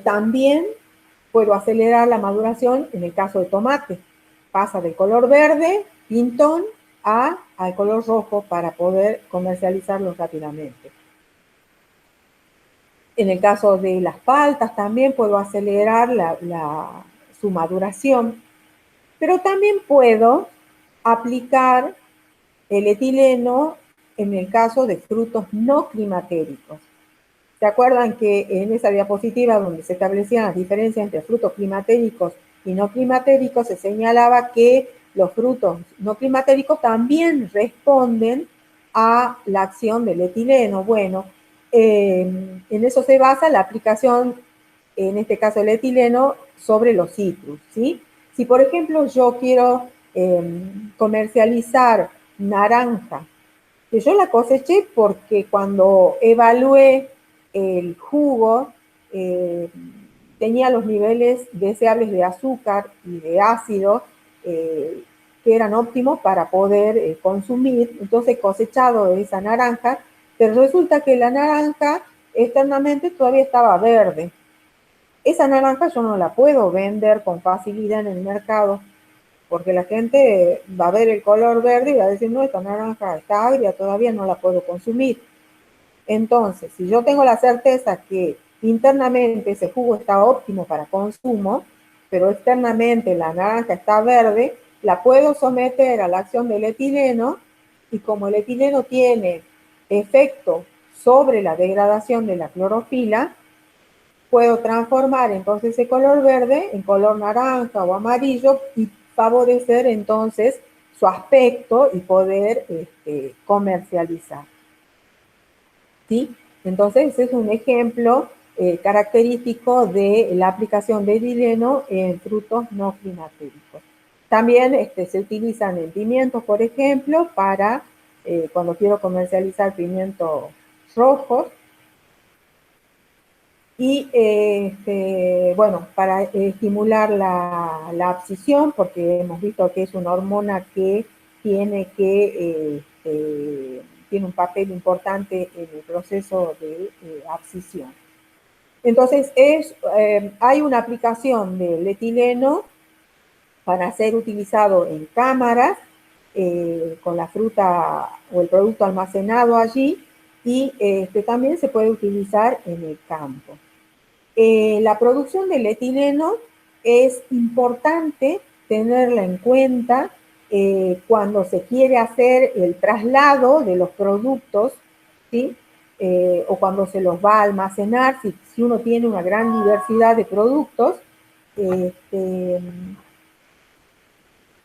También puedo acelerar la maduración en el caso de tomate. Pasa del color verde, pintón, al color rojo para poder comercializarlos rápidamente. En el caso de las paltas también puedo acelerar su maduración, pero también puedo aplicar el etileno en el caso de frutos no climatéricos. ¿Se acuerdan que en esa diapositiva donde se establecían las diferencias entre frutos climatéricos y no climatéricos se señalaba que los frutos no climatéricos también responden a la acción del etileno? Bueno, en eso se basa la aplicación, en este caso el etileno, sobre los citrus, ¿sí? Si por ejemplo yo quiero comercializar naranja, que yo la coseché porque cuando evalué el jugo tenía los niveles deseables de azúcar y de ácido que eran óptimos para poder consumir. Entonces cosechado esa naranja, pero resulta que la naranja externamente todavía estaba verde. Esa naranja yo no la puedo vender con facilidad en el mercado, porque la gente va a ver el color verde y va a decir, no, esta naranja está agria, todavía no la puedo consumir. Entonces, si yo tengo la certeza que internamente ese jugo está óptimo para consumo, pero externamente la naranja está verde, la puedo someter a la acción del etileno, y como el etileno tiene efecto sobre la degradación de la clorofila, puedo transformar entonces ese color verde en color naranja o amarillo y favorecer entonces su aspecto y poder comercializar. ¿Sí? Entonces ese es un ejemplo característico de la aplicación de etileno en frutos no climatéricos. También se utilizan en pimientos, por ejemplo, para cuando quiero comercializar pimientos rojos. Y bueno, para estimular la abscisión, porque hemos visto que es una hormona que tiene un papel importante en el proceso de abscisión. Entonces, hay una aplicación del etileno para ser utilizado en cámaras, con la fruta o el producto almacenado allí, y también se puede utilizar en el campo. La producción del etileno es importante tenerla en cuenta cuando se quiere hacer el traslado de los productos, ¿sí? O cuando se los va a almacenar, si uno tiene una gran diversidad de productos.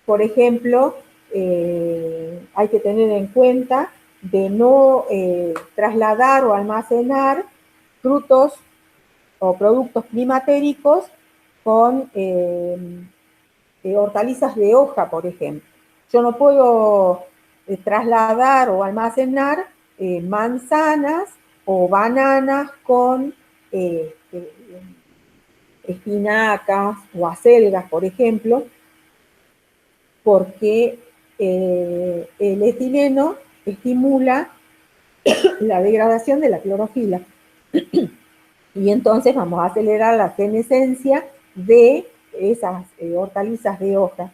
Por ejemplo, hay que tener en cuenta de no trasladar o almacenar frutos o productos climatéricos con hortalizas de hoja, por ejemplo. Yo no puedo trasladar o almacenar manzanas o bananas con espinacas o acelgas, por ejemplo, porque el etileno estimula la degradación de la clorofila. Y entonces vamos a acelerar la senescencia de esas hortalizas de hoja.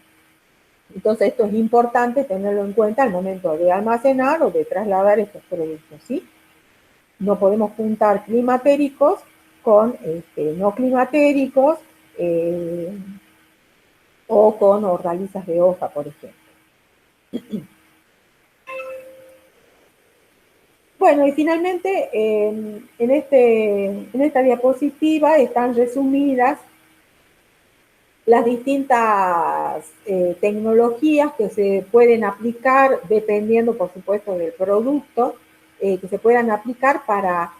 Entonces esto es importante tenerlo en cuenta al momento de almacenar o de trasladar estos productos, ¿sí? No podemos juntar climatéricos con no climatéricos o con hortalizas de hoja, por ejemplo. Bueno, y finalmente en esta diapositiva están resumidas las distintas tecnologías que se pueden aplicar, dependiendo, por supuesto, del producto, que se puedan aplicar para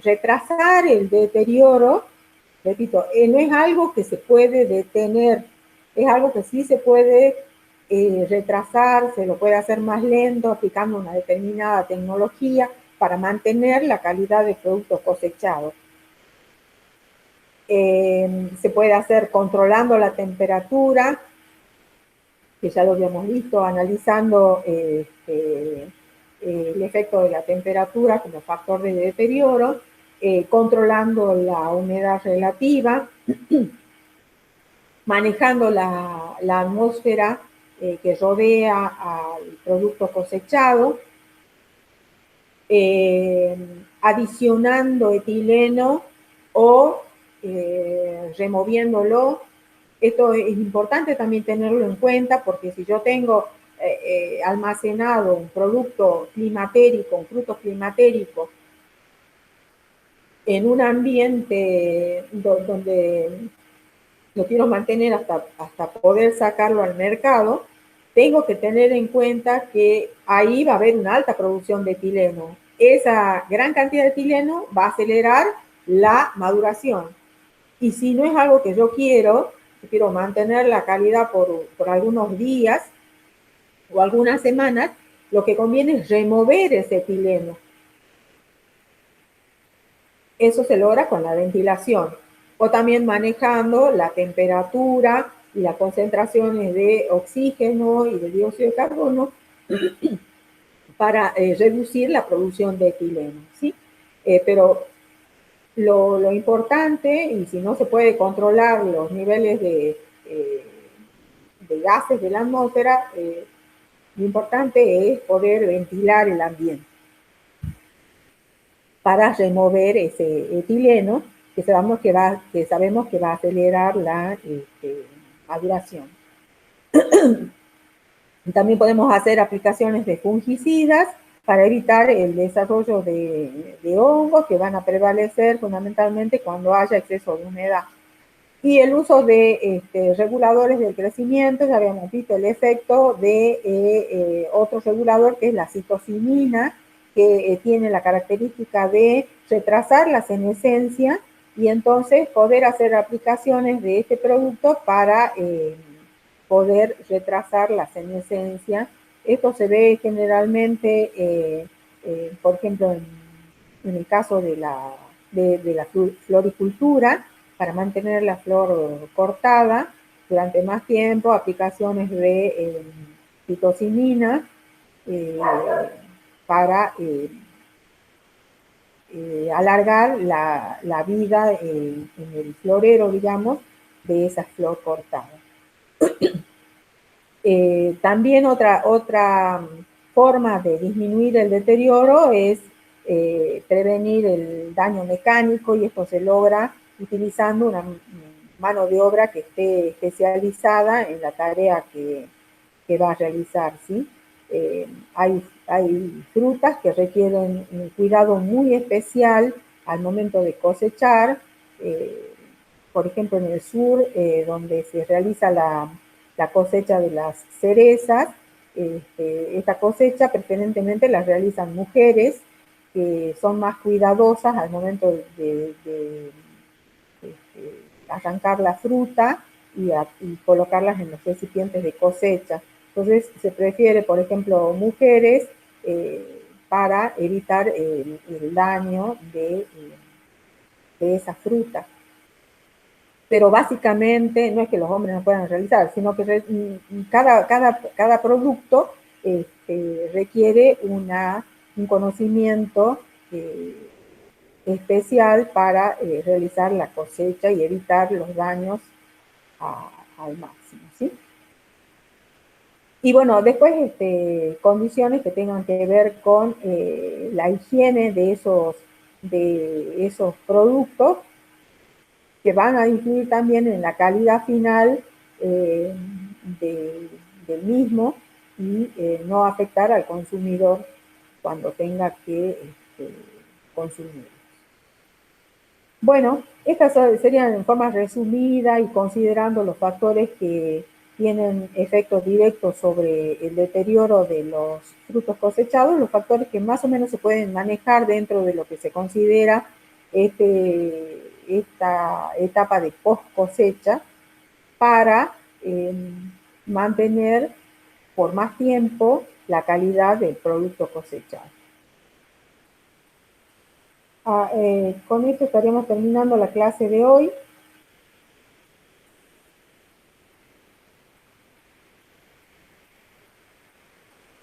retrasar el deterioro. Repito, no es algo que se puede detener, es algo que sí se puede retrasar, se lo puede hacer más lento aplicando una determinada tecnología para mantener la calidad de productos cosechados. Se puede hacer controlando la temperatura, que ya lo habíamos visto, analizando el efecto de la temperatura como factor de deterioro, controlando la humedad relativa, manejando la atmósfera que rodea al producto cosechado, adicionando etileno o removiéndolo. Esto es importante también tenerlo en cuenta, porque si yo tengo almacenado un producto climatérico, un fruto climatérico, en un ambiente donde lo quiero mantener hasta poder sacarlo al mercado, tengo que tener en cuenta que ahí va a haber una alta producción de etileno. Esa gran cantidad de etileno va a acelerar la maduración. Y si no es algo que yo quiero mantener la calidad por algunos días o algunas semanas, lo que conviene es remover ese etileno. Eso se logra con la ventilación o también manejando la temperatura y las concentraciones de oxígeno y de dióxido de carbono para reducir la producción de etileno, ¿sí? Pero lo importante, y si no se puede controlar los niveles de gases de la atmósfera, lo importante es poder ventilar el ambiente para remover ese etileno que sabemos que va a acelerar la maduración. También podemos hacer aplicaciones de fungicidas para evitar el desarrollo de hongos que van a prevalecer fundamentalmente cuando haya exceso de humedad. Y el uso de reguladores del crecimiento, ya habíamos visto el efecto de otro regulador que es la citocinina, que tiene la característica de retrasar la senescencia y entonces poder hacer aplicaciones de este producto para poder retrasar la senescencia. Esto se ve generalmente, por ejemplo, en el caso de la floricultura, para mantener la flor cortada durante más tiempo, aplicaciones de citocinina para alargar la vida en el florero, digamos, de esa flor cortada. También otra forma de disminuir el deterioro es prevenir el daño mecánico, y esto se logra utilizando una mano de obra que esté especializada en la tarea que va a realizar, ¿sí? Hay frutas que requieren un cuidado muy especial al momento de cosechar. Por ejemplo, en el sur, donde se realiza la cosecha de las cerezas, esta cosecha preferentemente la realizan mujeres que son más cuidadosas al momento de arrancar la fruta y colocarlas en los recipientes de cosecha. Entonces se prefiere, por ejemplo, mujeres para evitar el daño de esa fruta. Pero básicamente no es que los hombres no puedan realizar, sino que cada producto requiere un conocimiento especial para realizar la cosecha y evitar los daños al máximo, ¿sí? Y bueno, después condiciones que tengan que ver con la higiene de esos productos, que van a influir también en la calidad final del mismo, y no afectar al consumidor cuando tenga que consumirlo. Bueno, estas serían en forma resumida, y considerando los factores que tienen efectos directos sobre el deterioro de los frutos cosechados, los factores que más o menos se pueden manejar dentro de lo que se considera esta etapa de post cosecha, para mantener por más tiempo la calidad del producto cosechado. Con esto estaríamos terminando la clase de hoy.